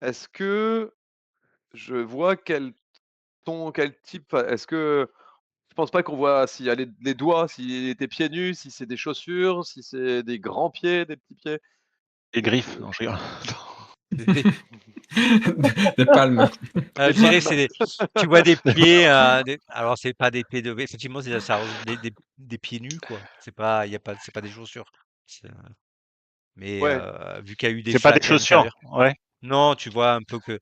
Est-ce que je vois quel type, est-ce que je pense pas qu'on voit s'il y a les doigts, s'il était pieds nus, si c'est des chaussures, si c'est des grands pieds, des petits pieds? Les griffes, Je non, je rigole. Des Des palmes. des Je dirais palmes. c'est tu vois des pieds, alors c'est pas des pieds de effectivement, ça ressemble des pieds nus, quoi. C'est pas des chaussures. C'est, mais Ouais, vu qu'il y a eu des C'est pas des flaques à chaussures, l'intérieur. ouais. Non, tu vois un peu que,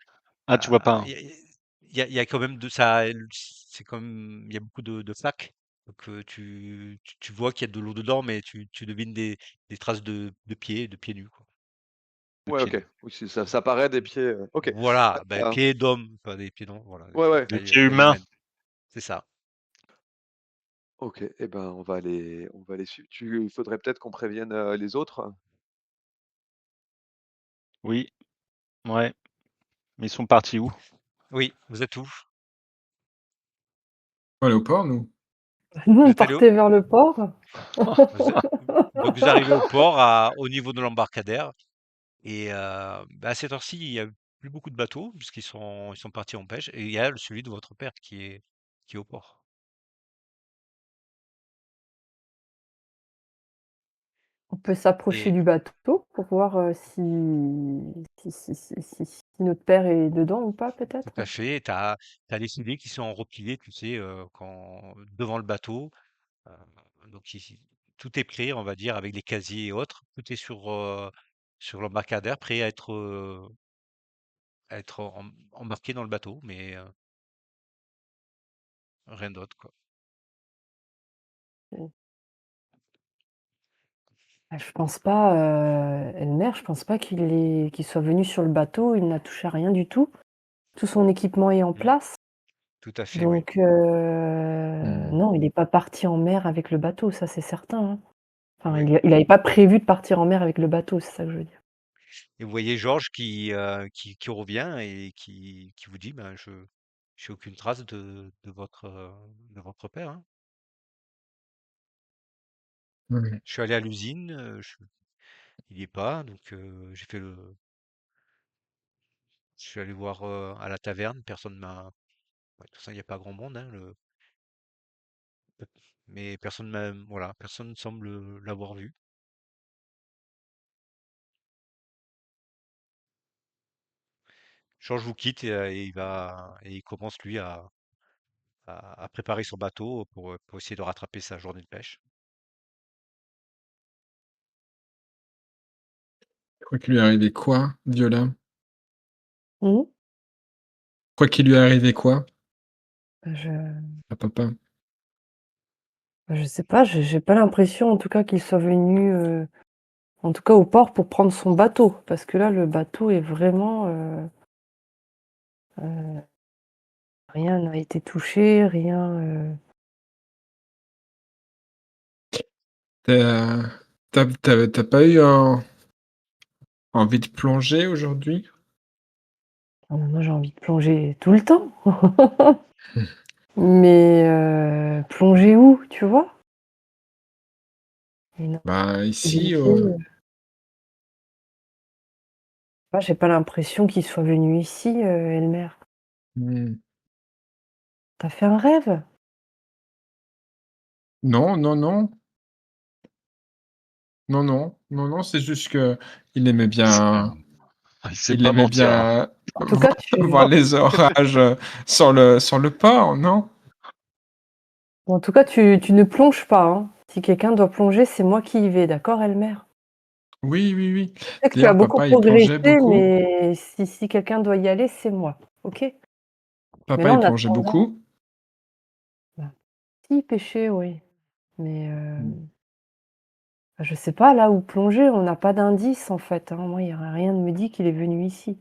Ah, tu vois pas, hein. il y a il y a quand même de ça c'est comme il y a beaucoup de flaques. Donc tu vois qu'il y a de l'eau dedans, mais tu devines des traces de pieds nus, quoi. De ouais, pieds OK. nus. Oui, c'est ça, ça paraît des pieds, OK. Voilà, bah, Bah, pieds d'homme, pas des pieds non, voilà, ouais, ouais. Des pieds taille humains. humaine. C'est ça. OK et ben, on va les suivre. Il faudrait peut-être qu'on prévienne, les autres? Oui, ouais. Mais ils sont partis où? Oui, vous êtes où? On va aller au port, nous. Nous, Vous on êtes allé où? partait vers le port. Vous êtes donc vous arrivez au port au niveau de l'embarcadère et bah, à cette heure-ci, il y a plus beaucoup de bateaux ils sont partis en pêche et il y a celui de votre père qui est au port. On peut s'approcher Et du bateau pour voir, si notre père est dedans ou pas tout peut-être? à fait, tu as les filets qui sont repliés, tu sais, quand devant le bateau, heu, donc ici tout est prêt, on va dire, avec les casiers et autres. Tout est sur l'embarcadère, prêt à être embarqué dans le bateau, mais rien d'autre, quoi. Mmh. Bah, je pense pas, Elmer, je pense pas qu'il soit venu sur le bateau, il n'a touché à rien du tout. Tout son équipement est en Mmh. place, Tout à fait, oui. donc Mmh. non, il est pas parti en mer avec le bateau, ça c'est certain, hein. Enfin, Oui. il avait pas prévu de partir en mer avec le bateau, c'est ça que je veux dire. Et vous voyez Georges qui revient et qui vous dit: «Ben, je j'ai aucune trace de votre père, hein. Ouais. Je suis allé à l'usine, il y est pas, donc je suis allé voir, à la taverne, personne m'a ouais, de toute façon, il y a pas grand monde, hein, mais personne m'a voilà, personne semble l'avoir vu». Georges vous quitte et il commence lui à préparer son bateau pour essayer de rattraper sa journée de pêche. Je crois qu'il lui est arrivé quoi, Viola? Mmh. Crois qu'il lui est arrivé quoi Je à papa? je sais pas, j'ai pas l'impression en tout cas qu'il soit venu, en tout cas au port pour prendre son bateau. Parce que là, le bateau est vraiment, heu, rien n'a été touché, rien, Tu as pas eu envie de plonger aujourd'hui? ah mais moi j'ai envie de plonger tout le temps. Mmh. Mais, plonger où, tu vois? Une Bah, ici, activité, moi j'ai pas l'impression qu'il soit venu ici, Elmer. mmh, Tu as fait un rêve? non, non, non, non, non, non, non, c'est juste qu'il aimait bien Il sait il pas aimait mentir, hein. bien En tout cas, voir les orages, sur le port, non? tu ne plonges pas, hein. Si quelqu'un doit plonger, c'est moi qui y vais, d'accord, Elmer? Oui, oui, oui. Je sais que tu as D'ailleurs, beaucoup papa, il plongeait progressé, beaucoup. mais si quelqu'un doit y aller, c'est moi, OK? Mais Papa, là, il en plongeait attendant, beaucoup. bah, si, pêcher, oui, mais Mmh. je sais pas là où plonger, on n'a pas d'indice en fait, hein. Moi, il y a rien ne me dit qu'il est venu ici.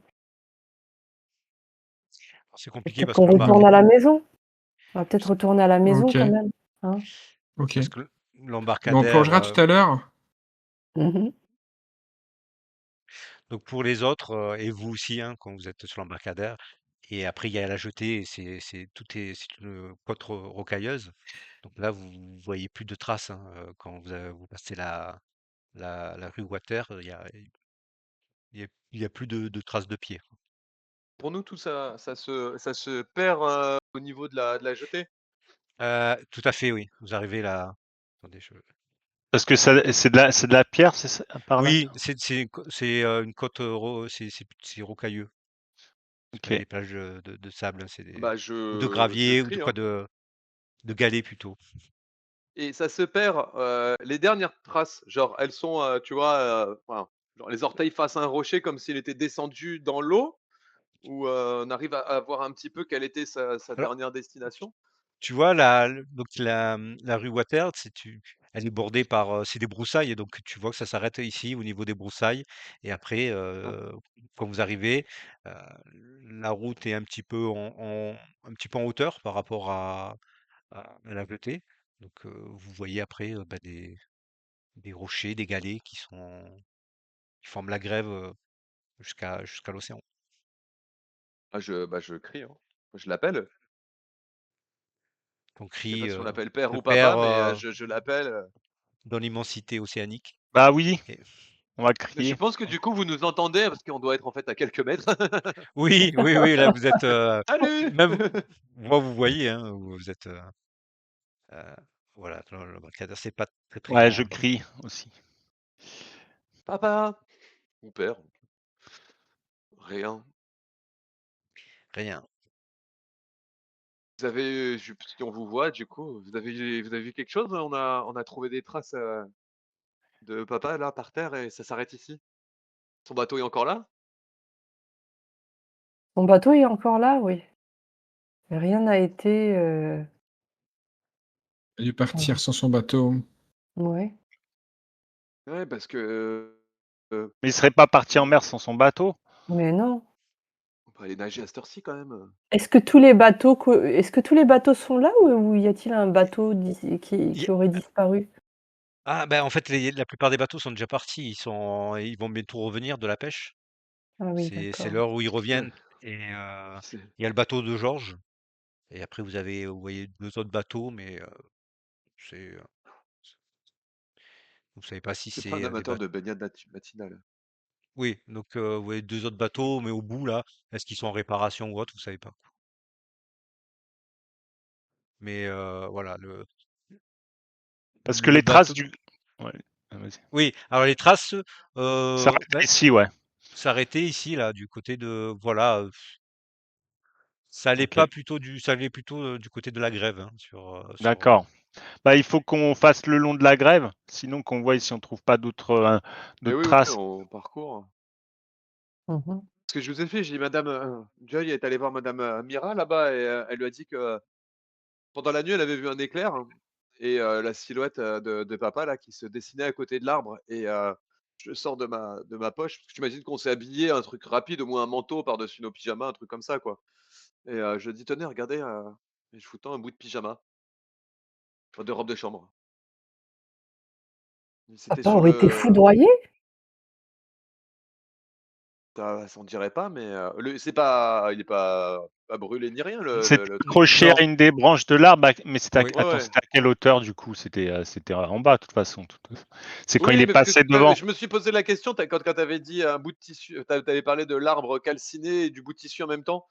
C'est Et compliqué peut-être parce qu'on que Ouais. retourne à la maison. On va peut-être retourner à la maison quand OK. même. Hein? OK. Parce que Bon, on l'embarcadère, plongera tout à l'heure. Mmh. donc pour les autres, et vous aussi, hein, quand vous êtes sur l'embarcadère, et après il y a la jetée, et c'est une côte rocailleuse. Donc là, vous voyez plus de traces, hein, quand vous passez la rue Water, il y a plus de traces de pieds. Pour nous, tout ça, ça se perd au niveau de la jetée. Tout à fait, oui. Vous arrivez là. Attendez, Parce que c'est de la pierre, c'est ça, par là? oui, c'est une côte, c'est rocailleux. C'est pas OK. des plages de sable, hein, Bah, ou de je gravier, ou de crie, quoi, hein. de galets plutôt. Et ça se perd, les dernières traces, genre elles sont, tu vois, enfin, genre les orteils face à un rocher comme s'il était descendu dans l'eau ou, on arrive à voir un petit peu quelle était sa Alors, dernière destination? tu vois, donc la rue Water, elle est bordée par, c'est des broussailles, et donc tu vois que ça s'arrête ici au niveau des broussailles, et après, Ah, quand vous arrivez, euh, la route est un petit peu en hauteur par rapport à la jetée. Donc vous voyez après, des rochers, des galets qui forment la grève, jusqu'à l'océan. je crie, hein. Je l'appelle. On Je sais pas crie, si on l'appelle père le ou père, papa, mais, je l'appelle, dans l'immensité océanique. Bah oui, Et on va je crier. pense que du coup vous nous entendez parce qu'on doit être en fait à quelques mètres. oui, oui, oui, là vous êtes, «Salut!» même moi vous voyez, hein, vous êtes, heu, voilà, le l'embarcadère, c'est pas très, très Ouais, grand, je hein. crie aussi. «Papa!» ou «Père?» «Rien». Rien. Vous avez, si on vous voit du coup, vous avez vu quelque chose? On a trouvé des traces, de papa là par terre et ça s'arrête ici? Son bateau est encore là? Ton bateau est encore là? Oui. Rien n'a été, Il est partir mmh, sans son bateau. ouais. Ouais, parce que, Mais il serait pas parti en mmh, mer sans son bateau? Mais non. on peut aller nager à cette heure-ci quand même. Est-ce que tous les bateaux sont là, ou y a-t-il un bateau Il y qui aurait disparu? Ah ben, en fait, la plupart des bateaux sont déjà partis. Ils vont bientôt revenir de la pêche. Ah oui, C'est d'accord. l'heure où ils Ouais, reviennent, et c'est il y a le bateau de Georges, et après vous voyez 2 autres bateaux, mais c'est, vous savez pas si c'est pas un c'est, des amateur bateaux. de baignade matinale. Oui, donc vous voyez 2 autres bateaux, mais au bout là, est-ce qu'ils sont en réparation ou autre? Vous savez pas. Mais voilà, Parce que le les traces bateau, du ouais, vas-y. oui, alors les traces, Ça reste bah, ici, ouais. s'arrêter ici là, du côté de, voilà, OK, ça allait plutôt, du côté de la Grève, hein, d'accord. Bah, il faut qu'on fasse le long de la grève, sinon qu'on voie si on trouve pas Et d'autres oui, oui, traces. on parcourt. Mmh mh. Ce que je vous ai fait, j'ai dit madame, Joy est allée voir madame, Mira là-bas et elle lui a dit que pendant la nuit, elle avait vu un éclair et la silhouette, de papa là qui se dessinait à côté de l'arbre et je sors de ma poche, parce que j'imagine qu'on s'est habillé un truc rapide, au moins un manteau par-dessus nos pyjamas, un truc comme ça quoi et je dis: «Tenez, regardez», et je vous tends un bout de pyjama, enfin de robe de chambre. C'était Papa sur aurait été le foudroyé? ça s'en dirait pas, mais le c'est pas il est pas brûlé ni rien C'était le truc. accroché à non, une des branches de l'arbre, mais c'était oui. Ouais, ouais. c'était à quelle hauteur du coup? C'était en bas de toute façon, c'est quand il Oui, est mais parce que passé devant. je me suis posé la question, quand tu avais dit un bout de tissu, tu avais parlé de l'arbre calciné et du bout de tissu en même temps.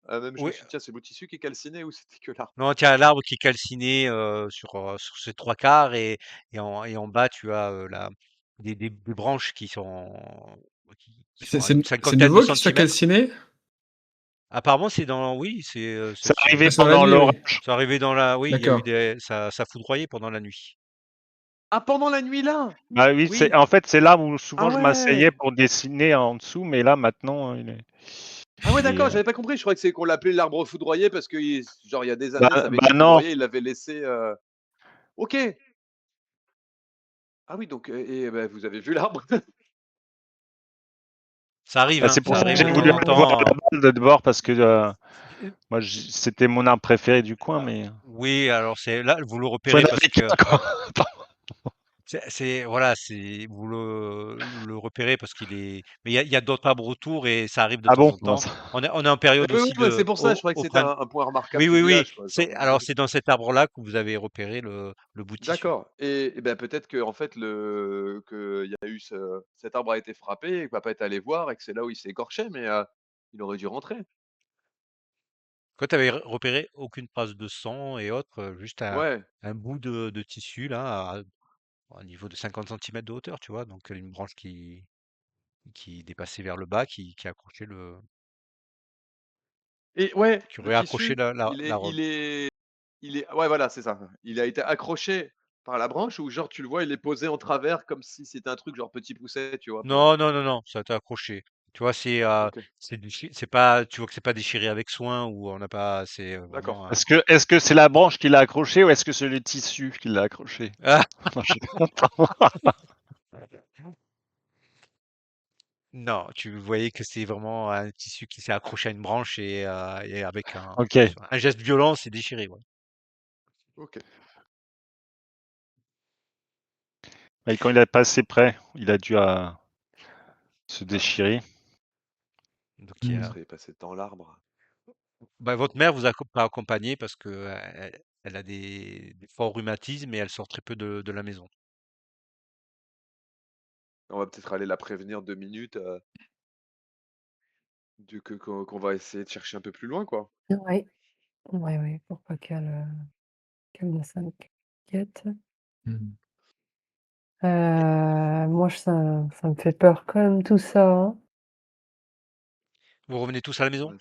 Même je me Oui, suis dit: «Tiens, c'est le bout de tissu qui est calciné ou c'était que l'arbre?» non, tu as l'arbre qui est calciné, sur ses 3/4, et en bas, tu as, des branches qui sont à une C'est cinquantaine de nouveau qu'il soit centimètres. calciné? Apparemment, oui, C'est Ah, arrivé c'est dans la pendant nuit, oui. l'orage. c'est arrivé dans la oui, il y a eu D'accord. ça foudroyait pendant la nuit. Ah, pendant la nuit là? Bah oui, Oui. en fait, c'est là où Ah souvent je m'asseyais ouais! pour dessiner en dessous, mais là maintenant, Ah ouais, il est, d'accord, j'avais pas compris. Je croyais que c'est qu'on l'appelait l'arbre foudroyé parce que genre il y a des années, ça avait été non, foudroyé, il l'avait laissé, OK. Ah oui, donc et bah, vous avez vu l'arbre? Ça arrive, Bah, hein, c'est pour ça ça que arrive j'ai de Heu, temps voulu en avoir temps. la balle de bord parce que Euh, moi, c'était mon arme préférée du coin, mais Oui, alors c'est là, vous le faut en repérez parce avec que un, quoi. voilà, vous le repérez parce qu'il est. Mais il y a d'autres arbres autour et ça arrive de Ah temps bon? en Non, temps. On est en période Oui, oui, aussi mais c'est de pour ça, je croyais que au c'était printemps. un point remarquable Oui, du oui, oui. village, quoi, genre, C'est dans cet arbre-là que vous avez repéré le bout de tissu. d'accord. Et ben peut-être que en fait que il y a eu cet arbre a été frappé et que papa est allé voir et que c'est là où il s'est écorché, mais il aurait dû rentrer. Toi, tu avais repéré aucune trace de sang et autres, juste Ouais, un bout de tissu là, au niveau de 50 centimètres de hauteur, tu vois. Donc une branche qui dépassait vers le bas, qui accrochait et ouais, qui le aurait accroché tissu, la robe. il est ouais, voilà, c'est ça. Il a été accroché par la branche ou genre tu le vois, il est posé en travers comme si c'était un truc genre Petit Poucet, tu vois? Enfin, Non, non, non, non, ça a été accroché. Tu vois, OK, c'est pas, tu vois que c'est pas déchiré avec soin ou on n'a pas, c'est d'accord. vraiment Est-ce que c'est la branche qui l'a accroché ou est-ce que c'est le tissu qui l'a accroché? Ah! Non, je- Non, tu voyais que c'est vraiment un tissu qui s'est accroché à une branche et avec Ok. un geste violent, c'est déchiré, ouais. OK. Et quand il est passé près, il a dû se Ah, déchirer. Donc il y il Mmh. a, serait passé dans l'arbre. bah, votre mère vous a pas accompagné parce que elle a des forts rhumatismes et elle sort très peu de la maison. On va peut-être aller la prévenir 2 minutes, du que qu'on va essayer de chercher un peu plus loin, quoi. ouais, ouais, ouais, pour pas qu'elle ne s'inquiète. Mmh. Moi ça me fait peur quand même tout ça, hein. Vous revenez tous à la maison?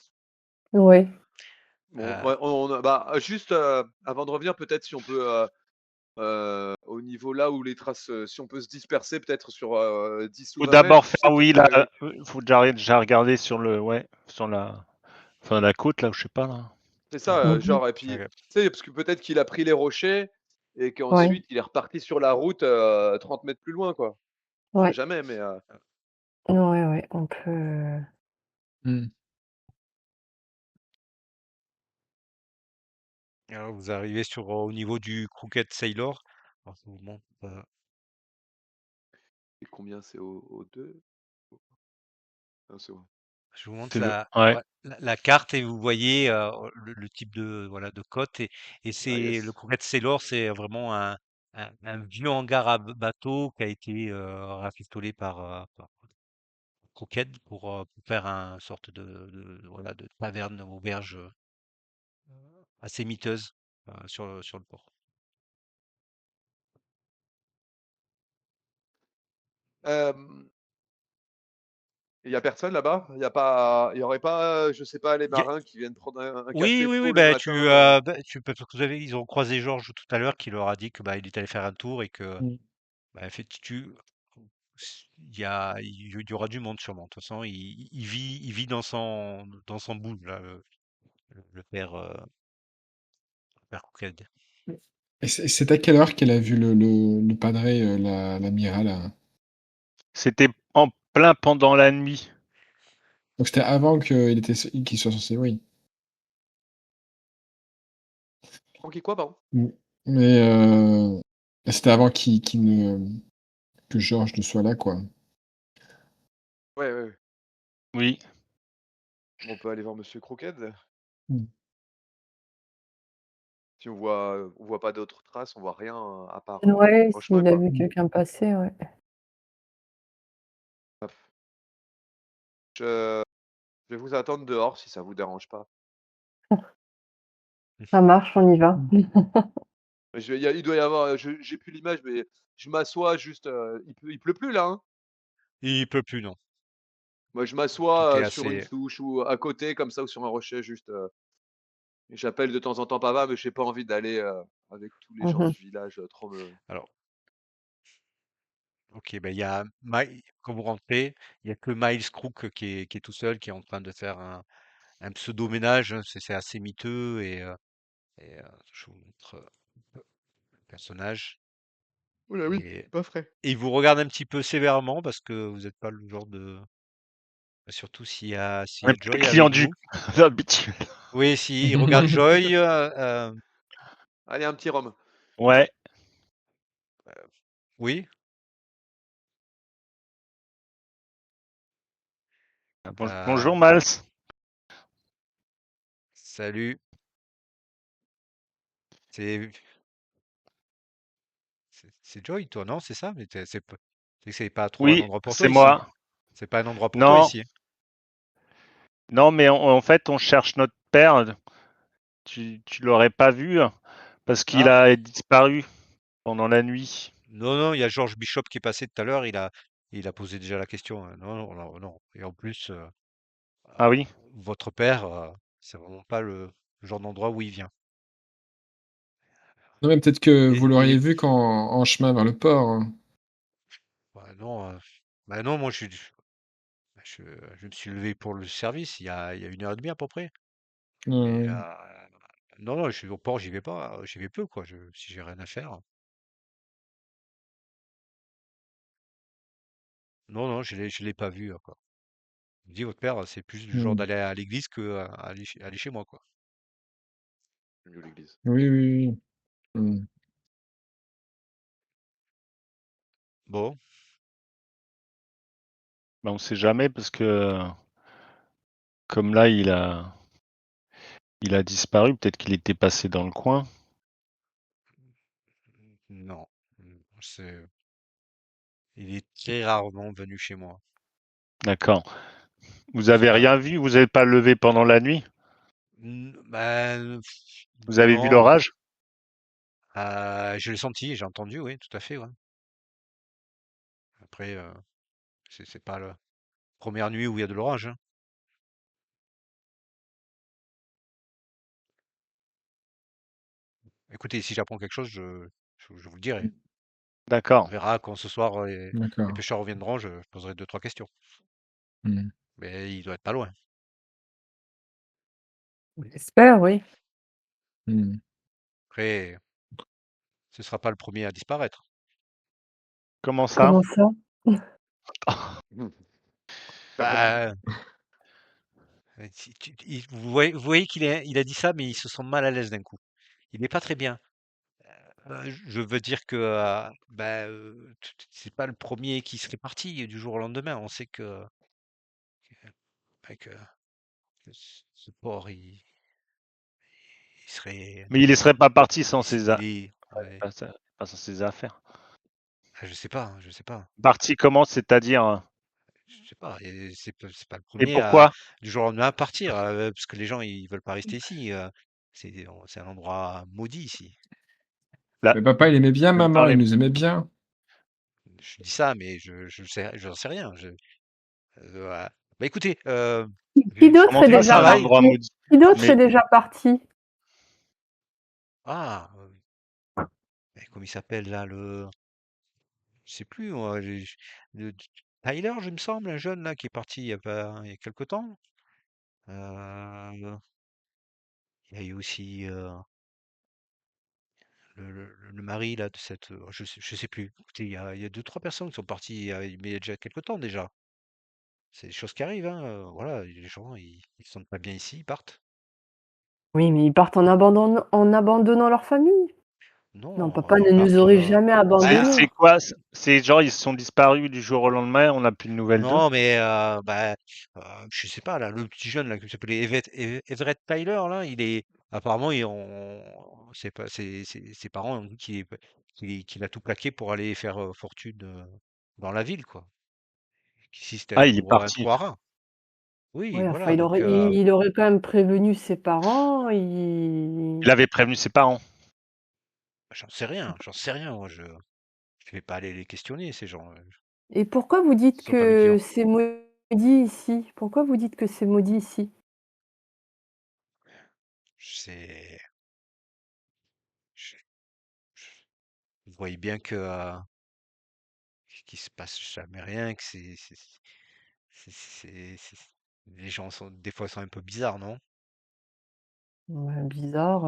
Ouais. Ouais, Bon, Euh, ouais, bah, juste, avant de revenir, peut-être si on peut, au niveau là où les traces, si on peut se disperser peut-être sur, 10 ou Faut 20 mètres, d'abord tu sais, faire, oui, peut-être là, que faut déjà regarder sur ouais, sur la côte, là, je sais pas, là. c'est ça, alors, mmh genre et je puis, regarde. tu sais, parce que peut-être qu'il a pris les rochers et ouais, qu'ensuite il est reparti sur la route, 30 mètres plus loin, quoi. On sait ouais, jamais, mais ouais, ouais, on peut, Mmh. Alors, vous arrivez au niveau du Crooked Sailor. Alors, je vous montre, et combien c'est au 2? Ah, c'est bon. je vous montre C'est ouais, ouais, la carte et vous voyez le type de, voilà, de côte. Et Ah c'est le yes. Crooked Sailor, c'est vraiment un vieux hangar à bateau qui a été rafistolé par Crooked pour faire un sorte voilà, de taverne auberge assez miteuse sur le port. Hem Il y a personne là-bas? Il y aurait pas, je sais pas, les marins qui viennent prendre un Oui, café oui, oui, tôt le bah, matin, parce que vous avez ils ont croisé Georges tout à l'heure qui leur a dit que, bah, il est allé faire un tour et que, Mmh. bah, il y aura du monde sûrement. De toute façon, il vit dans son boule là, le père Coqued. Et c'est à quelle heure qu'elle a vu le padre, l'amiral, là? c'était en plein pendant la nuit. Donc c'était avant qu'il soit censé, oui. tranquille quoi, pardon? Mmh. Mais c'était avant qu'il ne que Georges ne soit là, quoi. Ouais, ouais, ouais. Oui. On peut aller voir Monsieur Croquette? Mmh. Si on voit pas d'autres traces, on voit rien, à part, ouais, en chemin, s'il a quoi. vu Mmh. quelqu'un passer, ouais. Hop. Je je vais vous attendre dehors si ça vous dérange pas. Ça marche, on y va. Mmh. Il doit y avoir, j'ai plus l'image, mais je m'assois juste, il pleut plus là, hein? Il peut plus, non. Moi, je Tout est m'assois, sur une assez. souche ou à côté comme ça ou sur un rocher juste, j'appelle de temps en temps papa, mais j'ai pas envie d'aller, avec tous les gens Mmh. du village, trop me Alors, OK, ben il y a quand vous rentrez, il y a que Miles Crook qui est tout seul, qui est en train de faire un pseudo-ménage, hein. C'est assez miteux je vous montre, le personnage Oula oui, et pas frais. il vous regarde un petit peu sévèrement parce que vous êtes pas le genre Surtout s'il On y est a plus Joy client avec du nous. habituel. Oui, s'il regarde Joy, Allez, un petit rhum. Ouais. oui. Bonjour Mals. Salut. C'est Joy, toi, non? C'est ça? Mais c'est pas trop un Oui, endroit pour c'est toi ici. moi. C'est pas un endroit pour toi Non, ici. non, mais en fait, on cherche notre père. Tu l'aurais pas vu parce qu'il Ah, a disparu pendant la nuit. non, non, il y a Georges Bishop qui est passé tout à l'heure. Il a posé déjà la question. Non, non, non, non. Et en plus, Ah oui? votre père, c'est vraiment pas le genre d'endroit où il vient. Non, mais peut-être que vous Il l'auriez est, vu quand en chemin vers le port, hein. bah non, moi je, je me suis levé pour le service il y a 1 heure et demie à peu près. Mais Ouais, non, non, je suis au port, j'y vais pas, j'y vais peu quoi. Si j'ai rien à faire. Non, non, je l'ai pas vu quoi. Je me dis votre père, c'est plus du genre mmh. d'aller à l'église que aller chez moi quoi. Mieux l'église. Oui, oui, oui. Mmh. Bon, Ben, on sait jamais parce que comme là, il a disparu. Peut-être qu'il était passé dans le coin. non, c'est, il est très rarement venu chez moi. D'accord. Vous C'est avez pas, rien vu? Vous n'avez pas levé pendant la nuit? ben, Vous avez vu non, l'orage? je l'ai senti, j'ai entendu, oui, tout à fait, ouais. Après, c'est pas la première nuit où il y a de l'orage, hein. Écoutez, si j'apprends quelque chose, je vous le dirai. On D'accord. verra quand ce soir les D'accord. pêcheurs reviendront, je poserai deux, trois questions. Mmh. Mais il doit être pas loin. J'espère, oui. Mmh. Après, ce sera pas le premier à disparaître. Comment ça? Comment ça? Faire beaucoup. Bah, vous voyez qu'il a dit ça, mais il se sent mal à l'aise d'un coup. Il n'est pas très bien. Je veux dire que bah, c'est pas le premier qui serait parti du jour au lendemain. On sait bah, que ce port, il serait, Mais il ne serait pas parti sans il est, ouais, pas sans ses affaires. je sais pas, je sais pas. Parti comment? C'est-à-dire? Je sais pas, et c'est pas le Et premier à pourquoi? du jour au lendemain à partir, parce que les gens ils veulent pas rester ici. C'est un endroit maudit ici. Là, Mais papa, il aimait bien je maman, il parlais. nous aimait bien. Je dis ça, mais j'en sais rien. Ouais. Bah écoutez, Qui je d'autre Comment est continue ça, le c'est déjà un travail. endroit parti? maudit? Qui d'autre est Mais, déjà parti? Ah, mais comment il s'appelle là je sais plus moi, le- Tyler, je me semble, un jeune là qui est parti il y a quelque temps. Euh, il y a eu aussi le mari là de cette, je sais plus. Écoutez, il y a deux, trois personnes qui sont parties, mais il y a déjà quelque temps déjà. C'est des choses qui arrivent, hein. Voilà, les gens, ils se sentent pas bien ici, ils partent. Oui, mais ils partent en abandonnant leur famille. Non, Non, papa ils ne nous partent. aurait jamais Bah, c'est abandonnés. quoi? C'est genre, ils sont disparus du jour au lendemain, on n'a plus de nouvelles d'eux? non, mais bah, je sais pas là, le petit jeune là qui s'appelait Everett Tyler là, apparemment ses parents ont dit qu'il a tout plaqué pour aller faire fortune dans la ville quoi. Qu'ici c'était Ah, il est un parti. trou à rins. Oui, Ouais, enfin, voilà, il donc aurait il aurait quand même prévenu ses parents, il Il avait prévenu ses parents. j'en sais rien, moi je vais pas aller les questionner ces gens, et pourquoi vous dites ce sont pas mes que clients. c'est maudit ici? Pourquoi vous dites que c'est maudit ici? C'est je- je- Vous voyez bien qu'il se passe jamais rien, que les gens sont des fois sont un peu bizarres, non? Ouais, bizarre,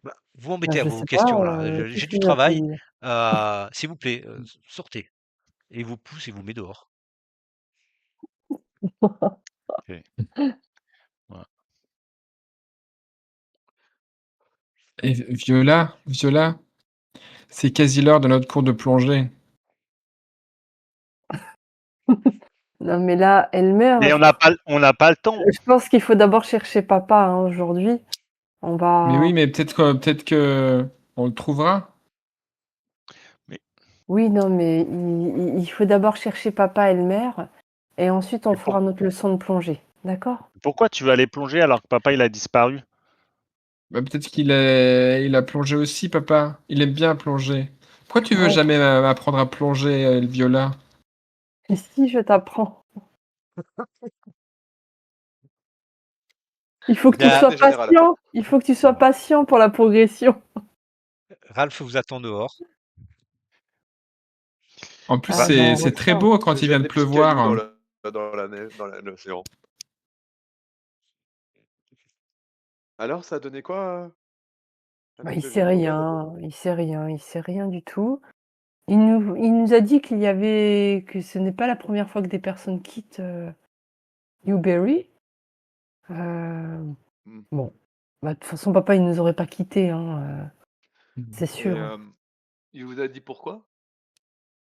Bah, vous m'embêtez à je vos sais pas, questions là. J'ai qu'est-ce du qui vous a fait travail. bizarre? S'il vous plaît, sortez. Et il vous pousse et vous met dehors. OK. Voilà. Et Viola, c'est quasi l'heure de notre cours de plongée. Non, mais là, Elmer, Mais on n'a pas le temps. je pense qu'il faut d'abord chercher papa, hein, aujourd'hui. On Mais va oui, mais peut-être que on le trouvera. Mais Oui, non, mais il faut d'abord chercher papa et Elmer et ensuite on mais fera notre leçon de plongée. D'accord? pourquoi tu veux aller plonger alors que papa, il a disparu? Bah, peut-être qu'il a plongé aussi, papa. Il aime bien plonger. Pourquoi tu veux Ouais. jamais apprendre à plonger, Viola? Et si je t'apprends? Il faut que tu Bien, sois Arrêtez général. patient. Il faut que tu sois patient pour la progression. Ralph vous attend dehors. En plus, Ah bah, c'est très d'accord. beau Je quand il vient jette de des petits cailloux pleuvoir. dans la neige, dans l'océan. Alors, ça a donné quoi Bah, avec le vieux Krogan? il sait rien du tout. Il nous a dit que ce n'est pas la première fois que des personnes quittent, Newbury. Hem, Hmm. bon, bah, de toute façon papa il nous aurait pas quittés, hein, c'est Et sûr. il vous a dit pourquoi?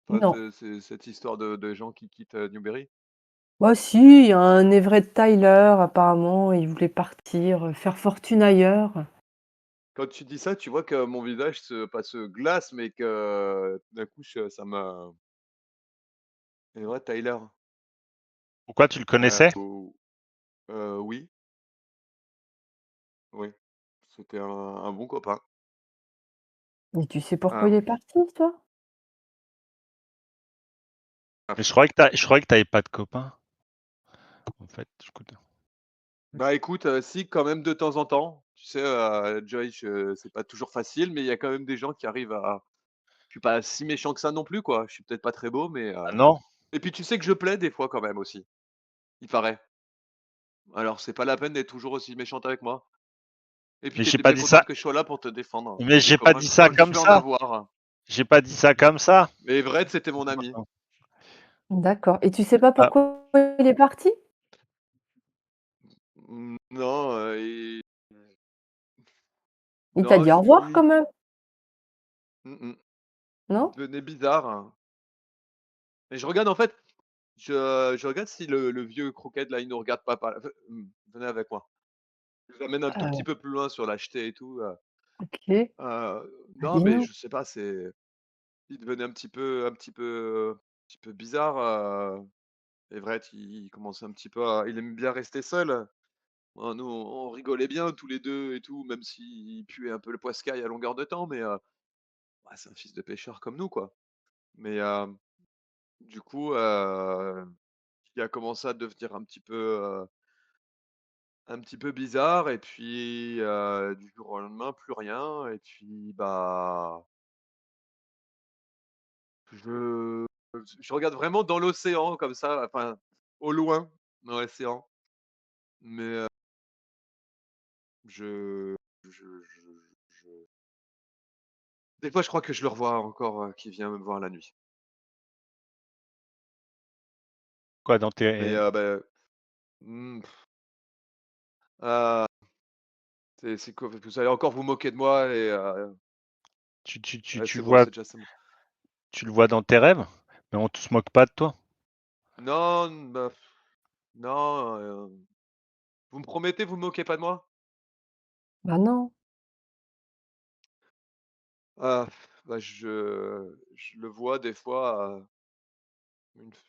Enfin, Non. cette histoire de gens qui quittent Newbury? Bah si, il y a un Everett Tyler apparemment, il voulait partir, faire fortune ailleurs. Quand tu dis ça, tu vois que mon visage pas se glace, mais que d'un coup, ça m'a. Et ouais, Tyler. Pourquoi tu le connaissais? Oui, oui. C'était un bon copain. Et tu sais pourquoi il Euh, est parti, toi? Mais je croyais que t'avais pas de copain, en fait. Écoute. Bah écoute, si quand même de temps en temps. Tu sais, Joy, c'est pas toujours facile, mais il y a quand même des gens qui arrivent à. Je suis pas si méchant que ça non plus, quoi. Je suis peut-être pas très beau, mais. Ah non? Et puis tu sais que je plais des fois quand même aussi. Il paraît. Alors c'est pas la peine d'être toujours aussi méchante avec moi. Et puis Mais tu j'ai étais pas bien dit ça. contente que je sois là pour te défendre. Mais Et j'ai pas comment dit je ça quand je comme vais en ça. avoir. J'ai pas dit ça comme ça. Mais Everett, c'était mon ami. D'accord et tu sais pas Ah, pourquoi il est parti? Non, Il t'a non, dit au revoir quand même, mmh il non? devenait bizarre, hein. Et je regarde en fait, je regarde si le vieux Croquette là, il nous regarde pas venez avec moi. Je vous amène un tout petit peu plus loin sur l'acheter et tout, OK. Bah, non mais dis-nous. je sais pas, il devenait un petit peu bizarre, Everett, il commençait un petit peu il aimait bien rester seul. Nous, on rigolait bien tous les 2 et tout, même s'il puait un peu le poiscaille à longueur de temps, mais bah, c'est un fils de pêcheur comme nous, quoi. Mais du coup, il a commencé à devenir un petit peu bizarre et puis, du jour au lendemain, plus rien et puis, bah, je je regarde vraiment dans l'océan comme ça, enfin, au loin, dans l'océan, mais je je des fois, je crois que je le revois encore, qui vient me voir la nuit. quoi dans Mais tes. bah, mmh, heu, c'est quoi? Vous allez encore vous moquer de moi et Tu c'est bon, vois, c'est bon. tu le vois dans tes rêves, mais on se moque pas de toi. Non, bah, non, vous me promettez, vous moquez pas de moi? Bah, non. Ah, bah, je le vois des fois, une f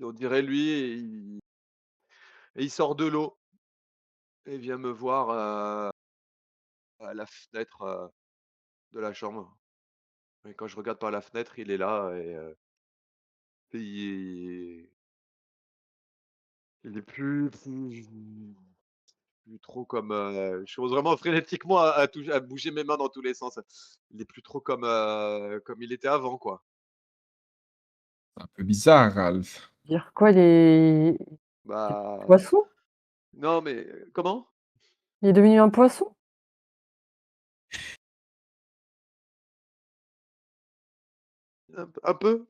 on dirait lui et il sort de l'eau et vient me voir, à la fenêtre, de la chambre et quand je regarde par la fenêtre, il est là et il il est plus trop comme, je commence vraiment frénétiquement à bouger mes mains dans tous les sens. Il est plus trop comme il était avant, quoi. Un peu bizarre, Ralph. Dire quoi les Bah, poissons? non mais comment? Il est devenu un poisson? Un peu?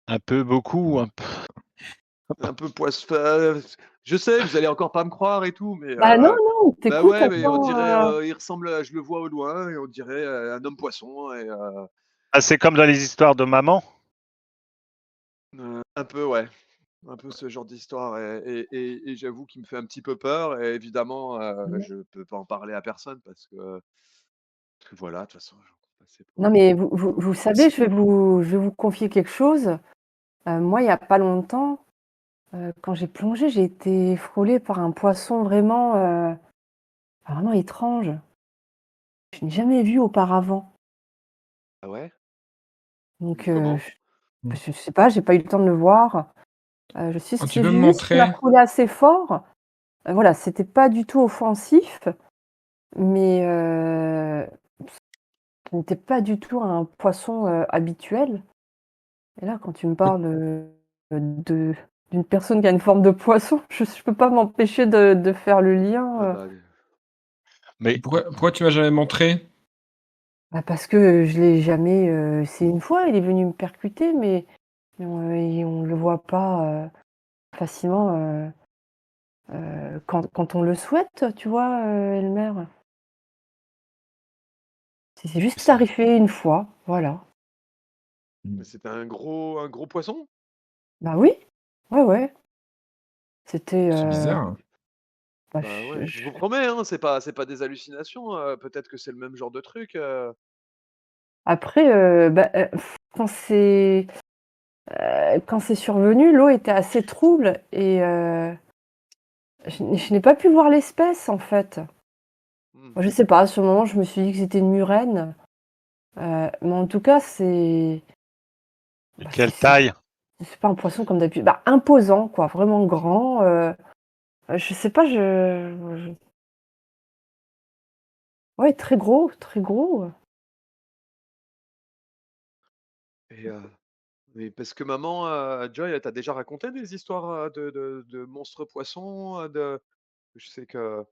Un peu, beaucoup, un peu. Un peu poisson. Je sais, vous allez encore pas me croire et tout, mais Bah non, non, bah t'écoutes, ouais, on mais on dirait, sent, il ressemble, je le vois au loin et on dirait un homme poisson et Ah, c'est comme dans les histoires de maman. un peu, ouais, un peu ce genre d'histoire et j'avoue qu'il me fait un petit peu peur et évidemment, je peux pas en parler à personne parce que voilà, de toute façon, j'en compte passer non, pour. mais vous savez, je vais vous confier quelque chose. Moi, il y a pas longtemps, quand j'ai plongé, j'ai été frôlée par un poisson vraiment étrange. Je n'ai jamais vu auparavant. Ah ouais? Donc, Comment? je sais pas, j'ai pas eu le temps de le voir. Je sais Tu c'est peux me juste qu'il m'a montrer? frôlé assez fort. Voilà, c'était pas du tout offensif, mais ce n'était pas du tout un poisson, habituel. Et là, quand tu me parles, de d'une personne qui a une forme de poisson, je peux pas m'empêcher de faire le lien, Ah bah, Mais Pourquoi tu m'as jamais montré? bah, parce que je l'ai jamais, essayé une fois, il est venu me percuter, mais on le voit pas, facilement, quand on le souhaite, tu vois, Elmer? C'est juste C'est arrivé une fois, voilà. mais c'était un gros poisson? Bah oui, ouais, ouais. C'était, c'est bizarre. bah, Bah je ouais, je je vous promets, hein, c'est pas des hallucinations, peut-être que c'est le même genre de truc, après, bah, quand c'est survenu, l'eau était assez trouble et je n'ai pas pu voir l'espèce, en fait. Mmh. Moi, je sais pas, sur le moment, je me suis dit que c'était une murène, mais en tout cas, bah, quelle taille? c'est pas un poisson comme d'habitude. Bah, imposant, quoi, vraiment grand, je sais pas, je ouais, très gros, très gros. Et mais parce que maman, Joy, elle t'a déjà raconté des histoires, de monstres poissons, je sais que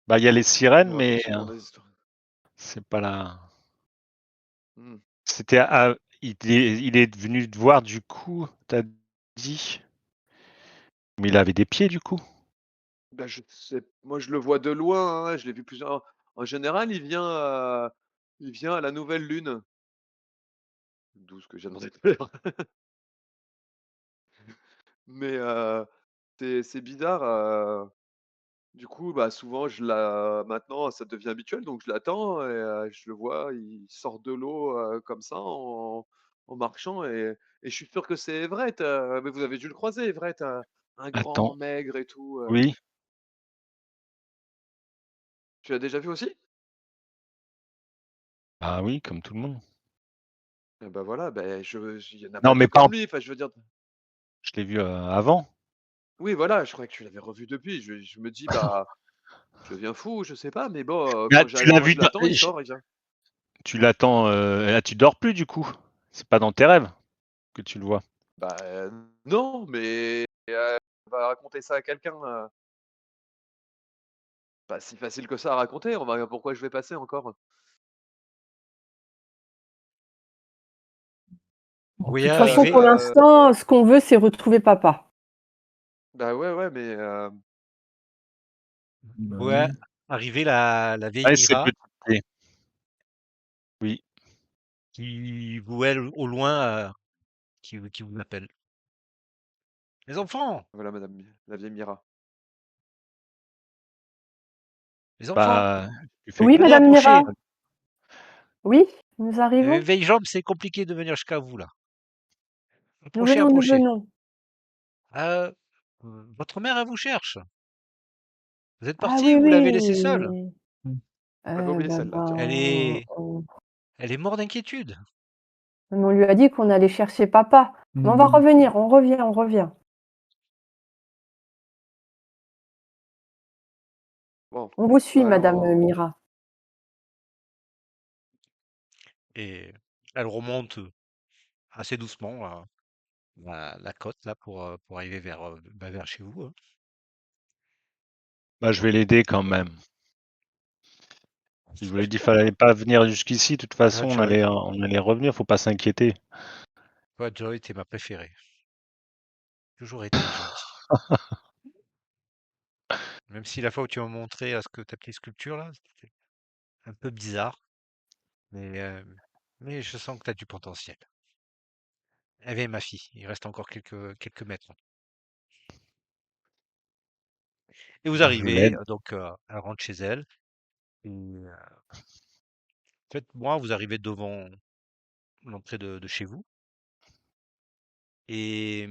Bah, il y a les elle sirènes, me raconte mais souvent des histoires. c'est pas la. Mmh. C'était il est venu te voir du coup, t'as dit? Mais il avait des pieds du coup? Bah, je sais moi, je le vois de loin, hein, je l'ai vu plusieurs en général, il vient à la nouvelle lune, d'où ce que j'ai demandé tout à l'heure. Mais c'est bizarre, du coup, bah, souvent maintenant ça devient habituel, donc je l'attends et je le vois, il sort de l'eau, comme ça en marchant et je suis sûr que c'est Everett, mais vous avez dû le croiser Everett, un grand Attends, maigre et tout, oui? tu l'as déjà vu aussi? Ah oui, comme tout le monde. Et bah, voilà, beh, il y en a Non, pas 2 mais pas en comme lui, enfin je veux dire je l'ai vu, avant. oui voilà, je croyais que tu l'avais revu depuis, je me dis: «Bah, je deviens fou, je sais pas, mais bon, Mais ah, tu l'as quand vu je dans l'attends, il sort, il vient». tu l'attends, ah, tu dors plus du coup? C'est pas dans tes rêves que tu le vois? Bah, non, mais on va raconter ça à quelqu'un, pas si facile que ça à raconter, pourquoi je vais passer encore? Bon, de Oui, toute Bah, façon, pour arrivé l'instant, ce qu'on veut, c'est retrouver papa. bah, ouais, ouais, mais Bah ouais, oui. arrivé la vieille Ouais, c'est Mira petit. Oui. qui vous elle, au loin, qui vous appelle: «Les enfants! voilà la vieille Mira. Les enfants! Bah, tu fais Oui, Venez quoi? madame approcher! Mira. Oui, nous arrivons. Vieille jambe, c'est compliqué de venir jusqu'à vous là. Nous Approchez, venons, nous approchez. venons. Heu, votre mère, elle vous cherche. Vous êtes Ah partis oui, ou vous l'avez laissée seule? oui. J'avais oublié celle-là, tiens. Elle Ben, est elle est morte d'inquiétude. on lui a dit qu'on allait chercher papa. Mais on va revenir, on revient, on revient. Bon, On vous suit, bah, madame, alors, Mira. Et elle remonte, assez doucement, la côte là pour arriver vers, bah, vers chez vous, hein. Bah, je vais l'aider quand même. Je vous l'ai dit, fallait pas venir jusqu'ici. De toute Ah façon, Joy. on allait revenir, faut pas s'inquiéter. Toi, Joy, t'es ma préférée. Toujours été Joy. Même si la fois où tu m'as montré ce que ta petite sculpture là, c'était un peu bizarre, mais, euh, mais je sens que tu as du potentiel. Elle est ma fille, il reste encore quelques mètres. Et vous Je arrivez, l'aide. donc elle rentre chez elle. Et, en fait, moi, vous arrivez devant l'entrée de chez vous. Et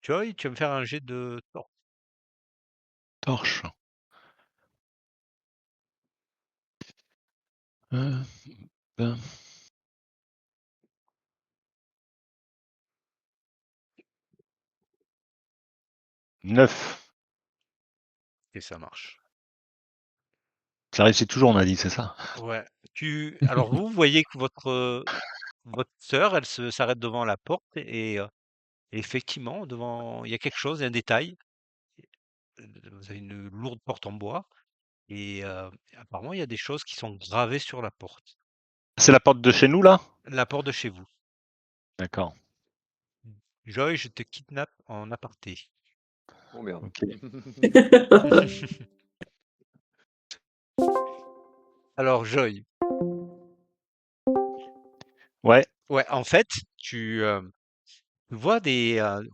Joy, tu vas me faire un jet de torse. Torche. Euh, ben, 9. Et ça marche. Ça réussit toujours, on a dit, c'est ça? Ouais. Alors vous voyez que votre sœur, elle s'arrête devant la porte et effectivement, devant, il y a quelque chose, il y a un détail. Vous avez une lourde porte en bois et apparemment, il y a des choses qui sont gravées sur la porte. C'est la porte de chez nous, là? La porte de chez vous. D'accord. Joy, je te kidnappe en aparté. Oh merde. Ok. Alors, Joy, Ouais. ouais, en fait, tu vois en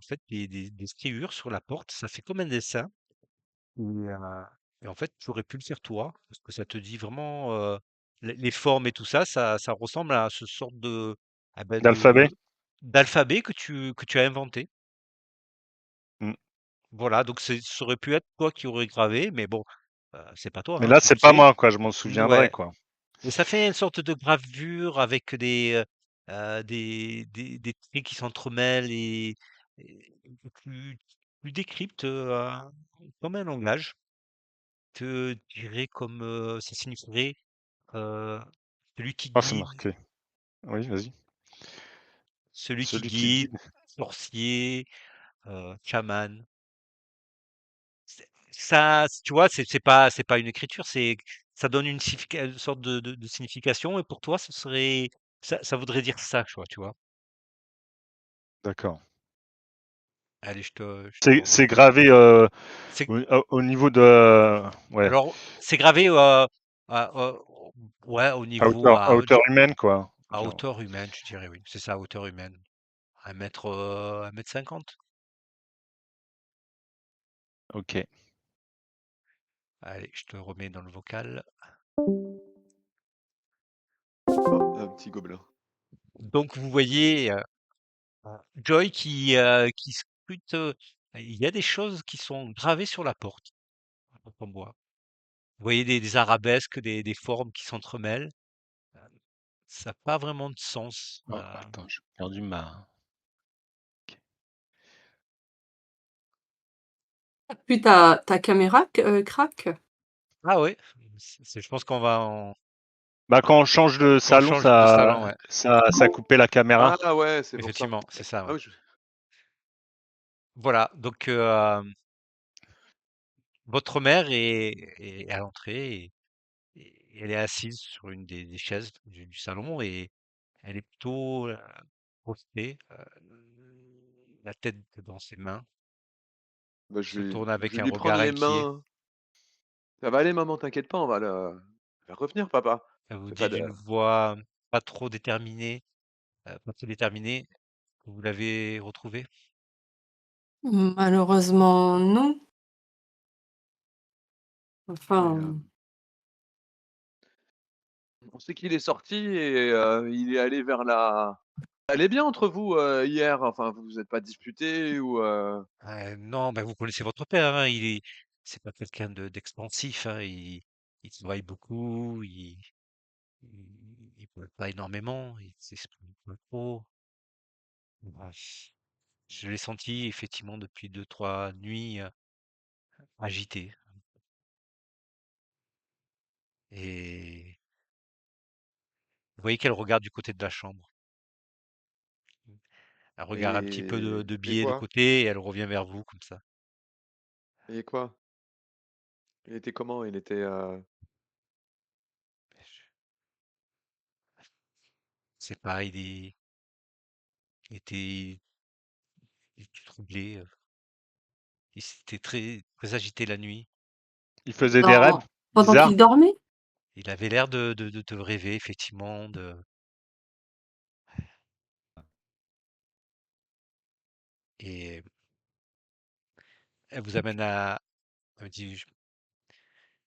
fait, des striures sur la porte. Ça fait comme un dessin. Et, et en fait, tu aurais pu le faire toi, parce que ça te dit vraiment les formes et tout ça, ça ressemble à ce sorte ah ben, D'alphabet? d'alphabet que tu as inventé. Mm. Voilà, donc ça aurait pu être toi qui aurais gravé, mais bon, c'est pas toi, Mais hein, là, tu c'est le pas sais. moi, quoi. Je m'en souviendrai, Ouais. quoi. Et ça fait une sorte de gravure avec des traits qui s'entremêlent et tu décryptes comme un langage. Te dirais comme ça signifierait euh, celui qui Ah, c'est guide, marqué. Oui, vas-y. celui qui Celui qui guide, guide. sorcier, chaman. Ça, tu vois, c'est pas une écriture, ça donne une sorte de signification, et pour toi, ça voudrait dire ça, tu vois. D'accord. Allez, je te C'est remets. gravé C'est, au niveau de. Ouais. alors, c'est gravé, ouais, au niveau, À hauteur humaine, quoi. à Genre. hauteur humaine, je dirais, oui. C'est ça, à hauteur humaine. 1 mètre 50. Ok. Allez, je te remets dans le vocal. Oh, un petit gobelin. Donc, vous voyez Joy qui scrute. Il y a des choses qui sont gravées sur la porte en bois. Vous voyez des arabesques, des formes qui s'entremêlent. Euh, Ça n'a pas vraiment de sens. Oh, attends, j'ai perdu ma. Ok. Puis ta caméra craque? Ah ouais, je pense qu'on va Bah, quand on change de qu'on salon, change de salon, ouais. ça coupait la caméra. Ah ouais, c'est pour ça. Effectivement, c'est ça, Ah ouais. oui, Voilà, donc votre mère est à l'entrée et elle est assise sur une des chaises du salon et elle est plutôt prostrée, la tête dans ses mains, bah, se tourne je avec vais un lui prendre regard les inquiet. mains. Ça va aller, maman, t'inquiète pas, elle va revenir, papa. Elle vous Fais dit pas de. d'une voix pas trop déterminée, pas trop déterminée, que vous l'avez retrouvée. Malheureusement, non. Et, Enfin, on sait qu'il est sorti et il est allé vers la. Ça allait bien entre vous hier. Enfin, vous vous êtes pas disputés ou. Non, ben vous connaissez votre père, hein, c'est pas quelqu'un d'expansif, hein, il travaille beaucoup, il parle pas énormément, il s'exprime pas trop. Bref, je l'ai senti effectivement depuis 2, 3 nuits agité. Et vous voyez qu'elle regarde du côté de la chambre. Elle regarde un petit peu de Et biais de quoi? côté et elle revient vers vous comme ça. Et quoi? Il était comment? Il était. C'est pareil, Il était troublé, il s'était très agité la nuit. Il faisait des rêves Pendant bizarres. qu'il dormait? Il avait l'air de rêver effectivement, et elle vous amène à elle me dit: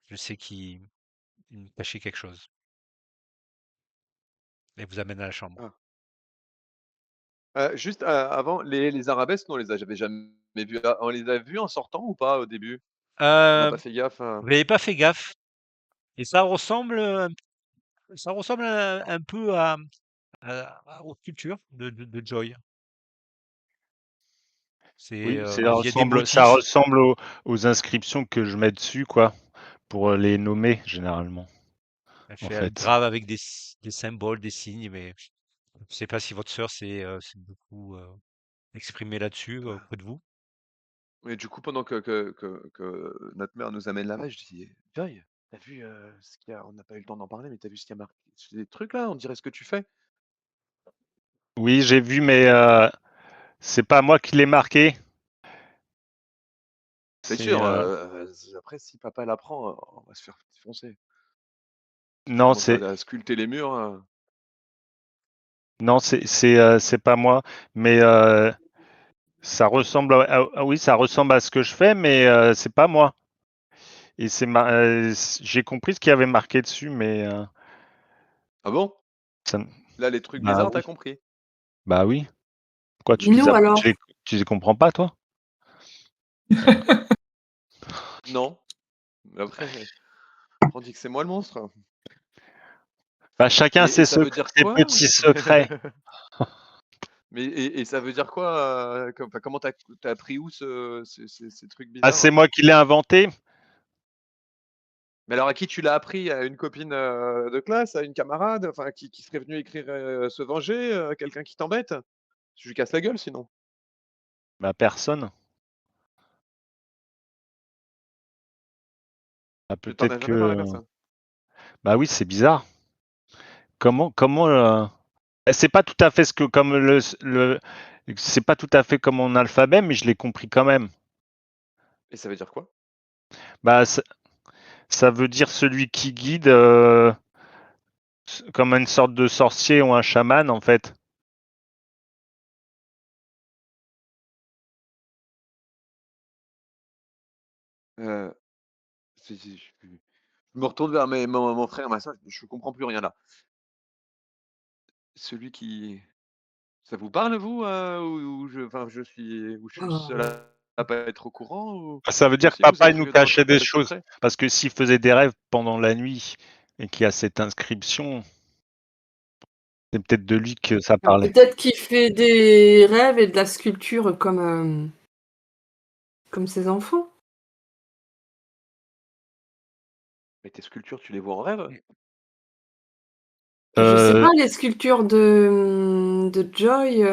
«Je sais qu'il me cachait quelque chose». Elle vous amène à la chambre. Juste, avant, les arabesques, nous, j'avais jamais vus. Ah, on les a vus en sortant ou pas au début? On n'a Heu, pas fait gaffe, vous n'avez pas fait gaffe et ça ressemble un peu aux sculptures de Joy. C'est, Oui, il y a des ça motifs. ressemble aux inscriptions que je mets dessus, quoi, pour les nommer généralement, en Elle fait. grave avec des symboles, des signes, mais je ne sais pas si votre sœur s'est beaucoup exprimée là-dessus auprès de vous. Mais du coup, pendant que notre mère nous amène là-bas, je dis: «Joy, t'as vu, ce qu'il y a?» On n'a pas eu le temps d'en parler, mais t'as vu ce qu'il y a marqué c'est des trucs là, on dirait ce que tu fais. Oui, j'ai vu, mais c'est pas moi qui l'ai marqué. C'est C'est sûr, après si papa l'apprend, on va se faire défoncer. Tu non, commences à sculpter les murs, c'est pas moi, mais ça ressemble oui, ça ressemble à ce que je fais, mais c'est pas moi. Et j'ai compris ce qu'il y avait marqué dessus, mais Ah bon? ça, Là, les trucs bah bizarres, tu oui, as compris? bah oui. Quoi, Et nous alors? tu les comprends pas, toi? Non, mais après on dit que c'est moi le monstre. Bah, chacun Et ça veut dire ses quoi? petits secrets. Mais ça veut dire quoi, enfin, comment tu as appris où ces trucs Ah, c'est bizarres? moi qui l'ai inventé. Mais alors à qui tu l'as appris? À une copine, de classe? À une camarade? Enfin, qui serait venue écrire, se venger? Quelqu'un qui t'embête? Je lui casse la gueule sinon. Bah, personne. Ah, Tu t'en peut-être as jamais parlé à que. personne? Bah oui, c'est bizarre. Comment c'est pas tout à fait ce que comme c'est pas tout à fait comme mon alphabet, mais je l'ai compris quand même. Et ça veut dire quoi? Bah, ça veut dire celui qui guide, comme une sorte de sorcier ou un chaman, en fait. Heu, c'est je me retourne vers mon frère, ma sœur, je comprends plus rien là. Celui qui ça vous parle vous, ou je suis le seul Oh. à pas être au courant ou Ça veut vous dire que aussi vous papa, il êtes nous curieux cachait d'entrer des des choses. secrets? Parce que s'il faisait des rêves pendant la nuit et qu'il y a cette inscription, c'est peut-être de lui que ça Ah, parlait. peut-être qu'il fait des rêves et de la sculpture comme ses enfants. Mais tes sculptures, tu les vois en rêve? Je sais Euh, pas, les sculptures de Joy,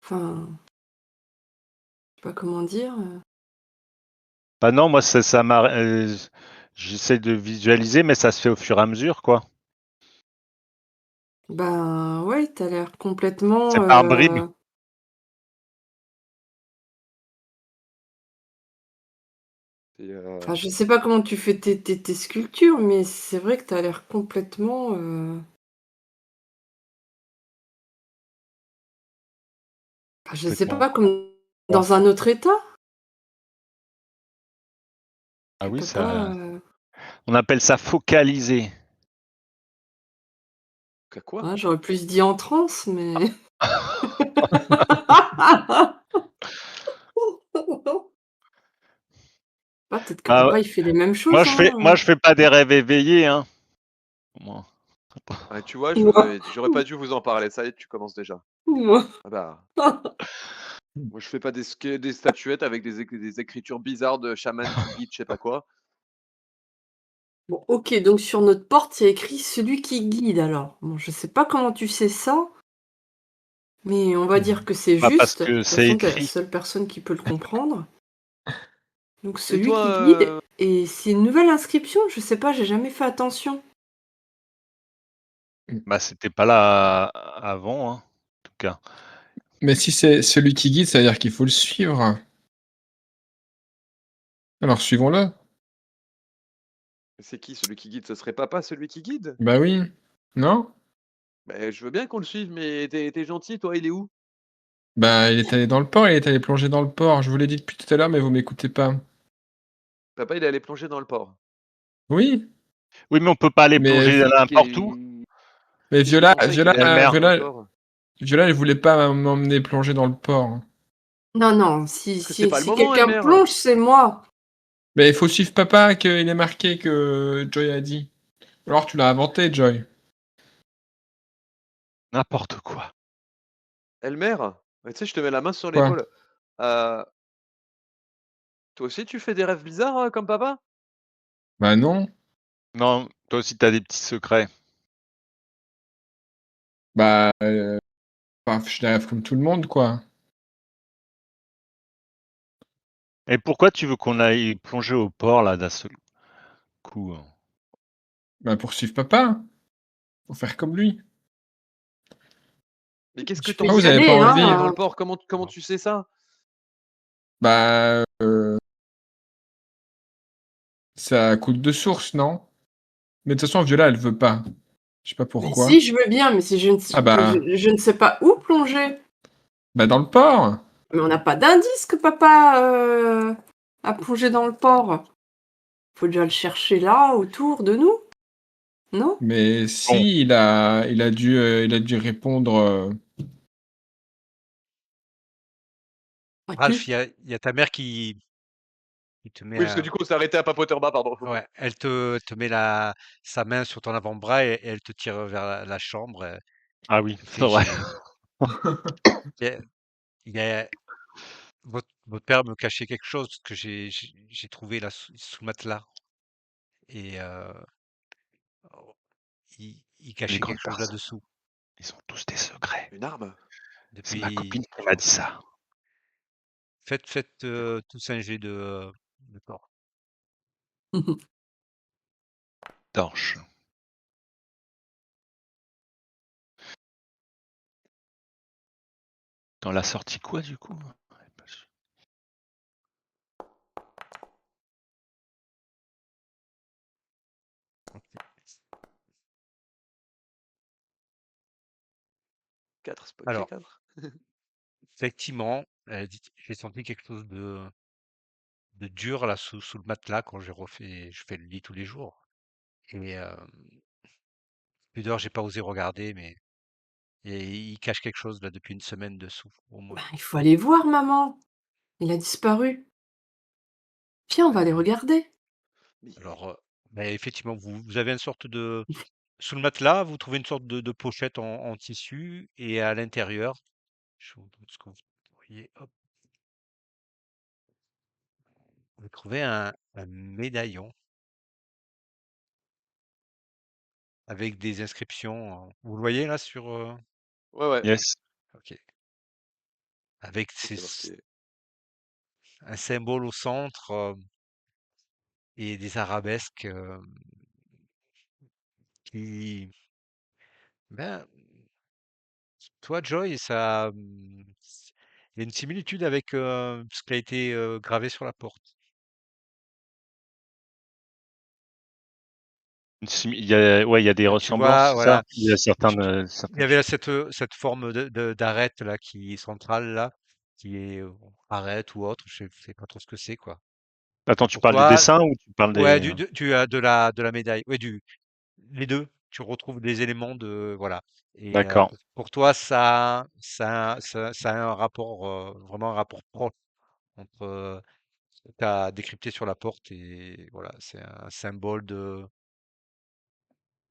enfin, je sais pas comment dire, Bah non, moi, j'essaie de visualiser, mais ça se fait au fur et à mesure, quoi. Ben, ouais, tu as l'air complètement, C'est par bribes. Et enfin, je sais pas comment tu fais tes sculptures, mais c'est vrai que tu as l'air complètement, enfin, je sais Complètement. pas, comme Quoi. dans un autre état Ah que oui, papa, on appelle ça focaliser. qu'à quoi? ouais, j'aurais plus dit en transe, mais ah, peut-être que Ah, papa, il fait les mêmes moi, choses, hein, je fais pas des rêves éveillés, hein. Moi. Ah, tu vois, moi j'aurais pas dû vous en parler, ça y est, tu commences déjà. moi. Ah bah, moi je fais pas des statuettes avec des écritures bizarres de chaman qui guide je sais pas quoi. Bon, OK, donc sur notre porte, il y a écrit: «Celui qui guide» alors. Bon, je sais pas comment tu sais ça, mais on va dire que c'est Pas parce juste. De que toute c'est façon, tu es la écrit. seule personne qui peut le comprendre. Donc Et celui toi, qui guide et c'est une nouvelle inscription? Je sais pas, j'ai jamais fait attention. Bah, c'était pas là avant, hein. tout cas. Mais si c'est celui qui guide, ça veut dire qu'il faut le suivre. Alors suivons-le. C'est qui celui qui guide? Ce serait papa celui qui guide? Bah oui. Non? Bah, je veux bien qu'on le suive, mais t'es gentil, toi, il est où? Bah, il est allé dans le port, il est allé plonger dans le port. Je vous l'ai dit depuis tout à l'heure, mais vous m'écoutez pas. Papa, il est allé plonger dans le port. Oui, Oui, mais on peut pas aller mais plonger Qui n'importe où. mais qui Viola, conseille Viola, qu'il aille Belle-mère. plonger dans le Viola, port? Viola, elle voulait pas m'emmener plonger dans le port. Non, non, si, Parce que c'est pas le si moment, quelqu'un Elmer. plonge, c'est moi. Mais il faut suivre papa, qu'il est marqué que Joy a dit. Alors tu l'as inventé, Joy. N'importe quoi. Elmer, tu sais, je te mets la main sur Quoi? l'épaule. Toi aussi, tu fais des rêves bizarres comme papa? Bah non. Non, toi aussi, t'as des petits secrets. Bah, je les rêve comme tout le monde, quoi. Et pourquoi tu veux qu'on aille plonger au port, là, d'un seul coup? Bah pour suivre papa. Pour faire comme lui. Mais qu'est-ce que Je t'en peux Pourquoi vous y avez sais, pas aller, toi, envie? d'aller dans hein. le port? Comment tu sais ça? Bah, ça coûte de source, non? Mais de toute façon, Viola, elle veut pas. Je sais pas Mais pourquoi. si, je veux bien, mais si je ne, Ah bah, je ne sais pas où plonger. bah dans le port. Mais on n'a pas d'indice que papa a plongé dans le port. Faut déjà le chercher là, autour de nous, non? Mais Bon, si, il a dû répondre. Ralph, Vois-tu? il y a ta mère qui te met Oui, parce que du coup, on s'est arrêté à Papoterba, pardon. ouais, te met sa main sur ton avant-bras et elle te tire vers la chambre. ah oui, Elle c'est fait, vrai. il y a, il y a- votre père me cachait quelque chose parce que j'ai trouvé là sous le matelas et il Les cachait quelque grandes chose personnes, là-dessous ils ont tous des secrets. Une arme? C'est ma depuis. copine qui m'a dit ça. Faites tous un jet de corps. Torche. Dans la sortie quoi, du coup? Quatre, c'est pas que j'ai Alors, 4. effectivement, j'ai senti quelque chose de dur là sous le matelas quand je fais le lit tous les jours. Et pudeur, j'ai pas osé regarder, mais il cache quelque chose là depuis une semaine dessous, au moins. Ben, il faut aller voir, maman. Il a disparu. Viens, on va aller Euh, regarder. alors, mais effectivement, vous avez une sorte de sous le matelas, vous trouvez une sorte de pochette en tissu et à l'intérieur, je vous montre ce que vous voyez, hop, vous trouvez un médaillon avec des inscriptions. Vous le voyez là sur Ouais, ouais. Yes. ok, avec C'est marqué. un symbole au centre et des arabesques qui, ben, toi, Joy, il y a une similitude avec ce qui a été gravé sur la porte. Il y a, ouais, il y a des Tu ressemblances, vois, c'est ça? voilà, Il y a il y certaines avait là choses. cette forme d'arête là qui est centrale là, qui est arête ou autre, je sais pas trop ce que c'est quoi. Attends, Et tu pour parles du toi, dessin ou tu parles ouais, des... de la médaille, ouais, les deux. Tu retrouves des éléments de, voilà. Et D'accord. pour toi, ça a un rapport, vraiment un rapport proche entre ce que tu as décrypté sur la porte et voilà, c'est un symbole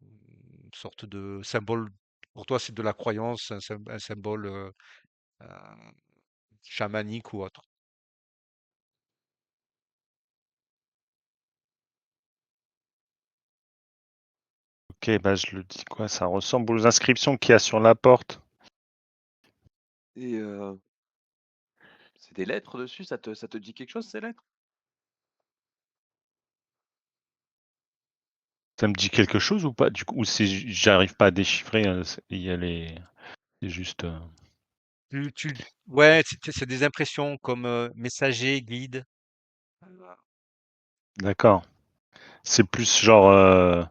une sorte de symbole. Pour toi, c'est de la croyance, un symbole euh, chamanique ou autre. Ok, bah je le dis quoi, ça ressemble aux inscriptions qu'il y a sur la porte. Et c'est des lettres dessus, ça te dit quelque chose, ces lettres? Ça me dit quelque chose ou pas? Du coup, ou c'est, j'arrive pas à déchiffrer, il y a les... C'est juste... Ouais, c'est des impressions comme messager, guide. D'accord. C'est plus genre,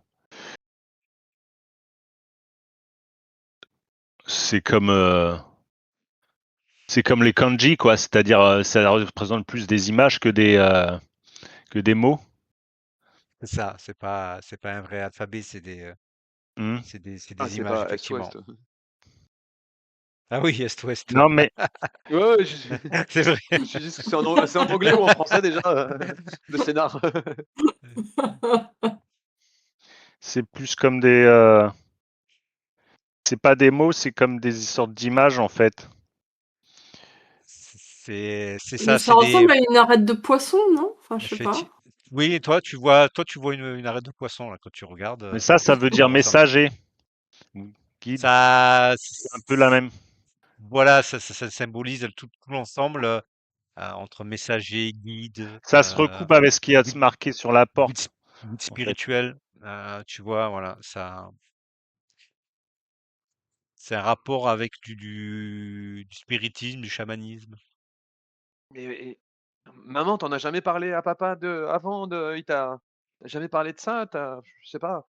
c'est comme, euh, c'est comme les kanji, quoi. C'est-à-dire, ça représente plus des images que des mots. C'est ça, c'est pas un vrai alphabet, Hmm. c'est Ah, des c'est images, pas effectivement. Est-Ouest. Ah oui, Est-Ouest, Ouais, ouais, c'est vrai. je dis que c'est en anglais ou en français déjà, le scénar. C'est plus comme c'est pas des mots, c'est comme des sortes d'images en fait. C'est Mais ça, ça c'est des ressemble à une arête de poisson, non? Enfin, je sais pas. effecti oui, toi, tu vois une arête de poisson là quand tu regardes, Mais ça veut ça peut dire ressembler. messager ou guide. Ça, C'est un peu la même. voilà, ça symbolise tout l'ensemble entre messager, guide, Ça se recoupe avec ce qui a guide, marqué sur la guide, porte, guide en fait. spirituel. Tu vois, voilà, c'est un rapport avec du spiritisme, du chamanisme. Et maman, t'en as jamais parlé à papa avant il t'as jamais parlé de ça? Je sais pas.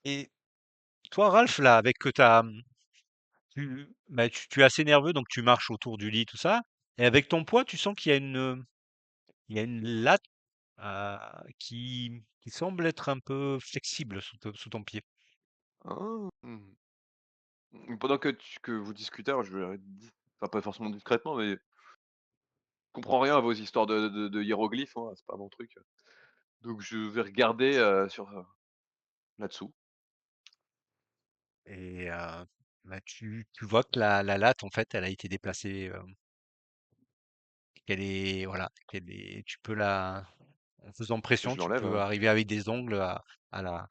Et toi, Ralph, là, avec que tu es assez nerveux, donc tu marches autour du lit, tout ça. Et avec ton poids, tu sens qu'il y a il y a une latte qui semble être un peu flexible sous ton pied. Ah, pendant que vous discutez, alors je leur ai dit, enfin pas forcément discrètement, mais je comprends rien à vos histoires de hiéroglyphes, hein, c'est pas mon truc. Donc je vais regarder là-dessous. Et tu vois que la latte, en fait, elle a été déplacée, qu'elle est, voilà, tu peux en faisant pression, Je tu l'enlève. peux arriver avec des ongles à la,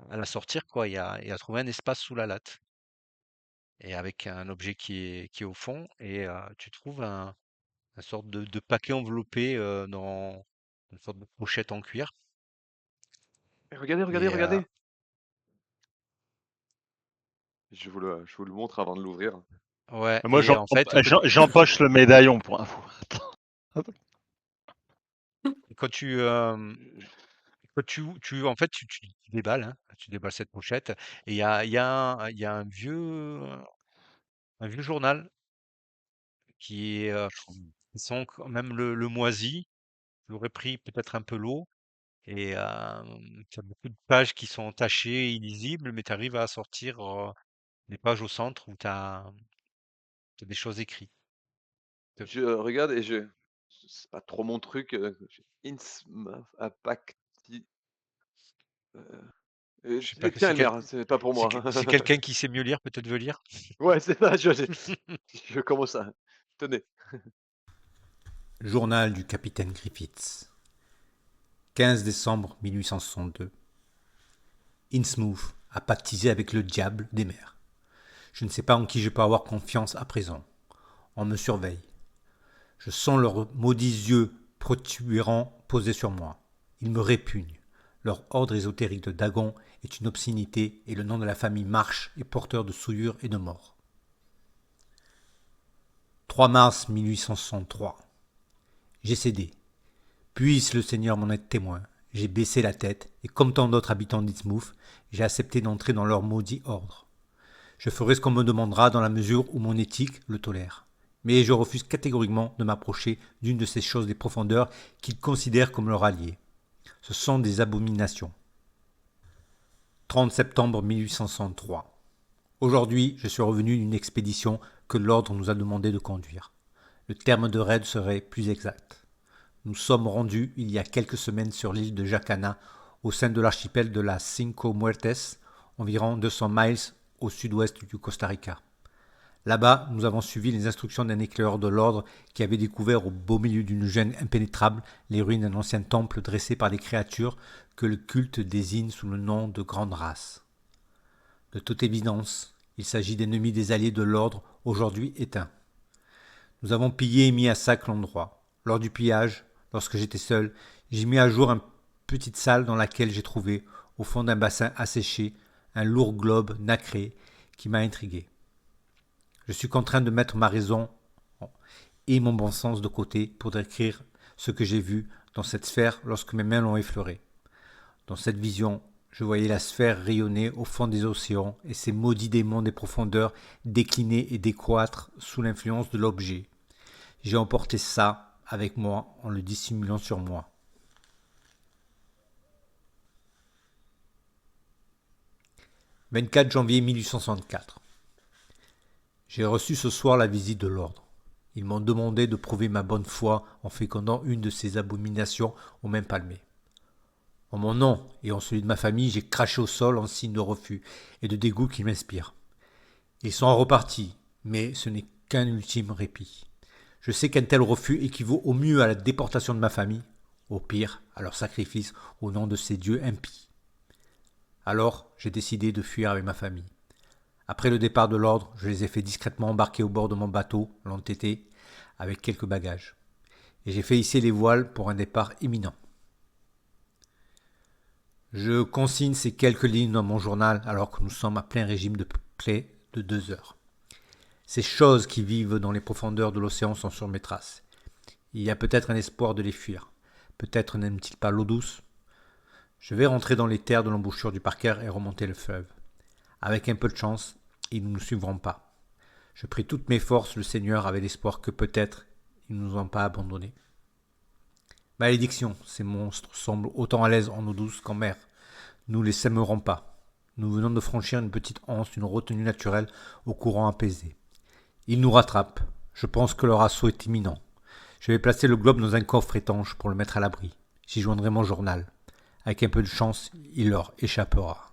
à la sortir, quoi, et à trouver un espace sous la latte. Et avec un objet qui est au fond, et tu trouves un sorte de paquet enveloppé dans une sorte de pochette en cuir. Eh, regardez, regardez, Et regardez! Je vous le montre avant de l'ouvrir. ouais, Moi, et en fait, j'empoche le médaillon pour info. quand tu, Je en fait, tu déballes, hein, tu déballes cette pochette, et il y a un vieux journal qui est, qui sent quand même le moisi. J'aurais pris peut-être un peu l'eau, et tu as beaucoup de pages qui sont tachées, illisibles, mais tu arrives à sortir des pages au centre où tu as des choses écrites. je regarde et c'est pas trop mon truc, Innsmouth Apacti Je sais pas que tiens c'est Elmer, c'est pas pour moi. c'est quelqu'un qui sait mieux lire, peut-être veut lire. Ouais, c'est ça, je commence à tenez. Journal du capitaine Griffiths. 15 décembre 1862. Innsmouth a pactisé avec le diable des mers. Je ne sais pas en qui je peux avoir confiance à présent. On me surveille. Je sens leurs maudits yeux protubérants posés sur moi. Ils me répugnent. Leur ordre ésotérique de Dagon est une obscénité et le nom de la famille Marche est porteur de souillure et de mort. 3 mars 1863. J'ai cédé. Puisse le Seigneur m'en être témoin. J'ai baissé la tête, et comme tant d'autres habitants d'Innsmouth, j'ai accepté d'entrer dans leur maudit ordre. Je ferai ce qu'on me demandera dans la mesure où mon éthique le tolère. Mais je refuse catégoriquement de m'approcher d'une de ces choses des profondeurs qu'ils considèrent comme leur allié. Ce sont des abominations. 30 septembre 1863. Aujourd'hui, je suis revenu d'une expédition que l'ordre nous a demandé de conduire. Le terme de raid serait plus exact. Nous sommes rendus il y a quelques semaines sur l'île de Jacana, au sein de l'archipel de la Cinco Muertes, environ 200 miles au sud-ouest du Costa Rica. Là-bas, nous avons suivi les instructions d'un éclaireur de l'ordre qui avait découvert au beau milieu d'une jungle impénétrable les ruines d'un ancien temple dressé par des créatures que le culte désigne sous le nom de grandes races. De toute évidence, il s'agit d'ennemis des alliés de l'ordre aujourd'hui éteints. Nous avons pillé et mis à sac l'endroit. Lors du pillage, lorsque j'étais seul, j'ai mis à jour une petite salle dans laquelle j'ai trouvé, au fond d'un bassin asséché, un lourd globe nacré qui m'a intrigué. Je suis contraint de mettre ma raison et mon bon sens de côté pour décrire ce que j'ai vu dans cette sphère lorsque mes mains l'ont effleurée. Dans cette vision, je voyais la sphère rayonner au fond des océans et ces maudits démons des profondeurs décliner et décroître sous l'influence de l'objet. J'ai emporté ça avec moi en le dissimulant sur moi. « 24 janvier 1864. J'ai reçu ce soir la visite de l'ordre. Ils m'ont demandé de prouver ma bonne foi en fécondant une de ces abominations aux mains palmées. En mon nom et en celui de ma famille, j'ai craché au sol en signe de refus et de dégoût qui m'inspire. Ils sont repartis, mais ce n'est qu'un ultime répit. Je sais qu'un tel refus équivaut au mieux à la déportation de ma famille, au pire à leur sacrifice au nom de ces dieux impies. Alors, j'ai décidé de fuir avec ma famille. Après le départ de l'ordre, je les ai fait discrètement embarquer au bord de mon bateau, l'entêté, avec quelques bagages. Et j'ai fait hisser les voiles pour un départ imminent. Je consigne ces quelques lignes dans mon journal alors que nous sommes à plein régime de près de 2 heures. Ces choses qui vivent dans les profondeurs de l'océan sont sur mes traces. Il y a peut-être un espoir de les fuir. Peut-être n'aiment-ils pas l'eau douce. Je vais rentrer dans les terres de l'embouchure du Parker et remonter le fleuve. Avec un peu de chance, ils ne nous suivront pas. Je prie toutes mes forces le Seigneur avec l'espoir que peut-être ils ne nous ont pas abandonnés. Malédiction, ces monstres semblent autant à l'aise en eau douce qu'en mer. Nous les sèmerons pas. Nous venons de franchir une petite anse d'une retenue naturelle au courant apaisé. Ils nous rattrapent. Je pense que leur assaut est imminent. Je vais placer le globe dans un coffre étanche pour le mettre à l'abri. J'y joindrai mon journal. Avec un peu de chance, il leur échappera.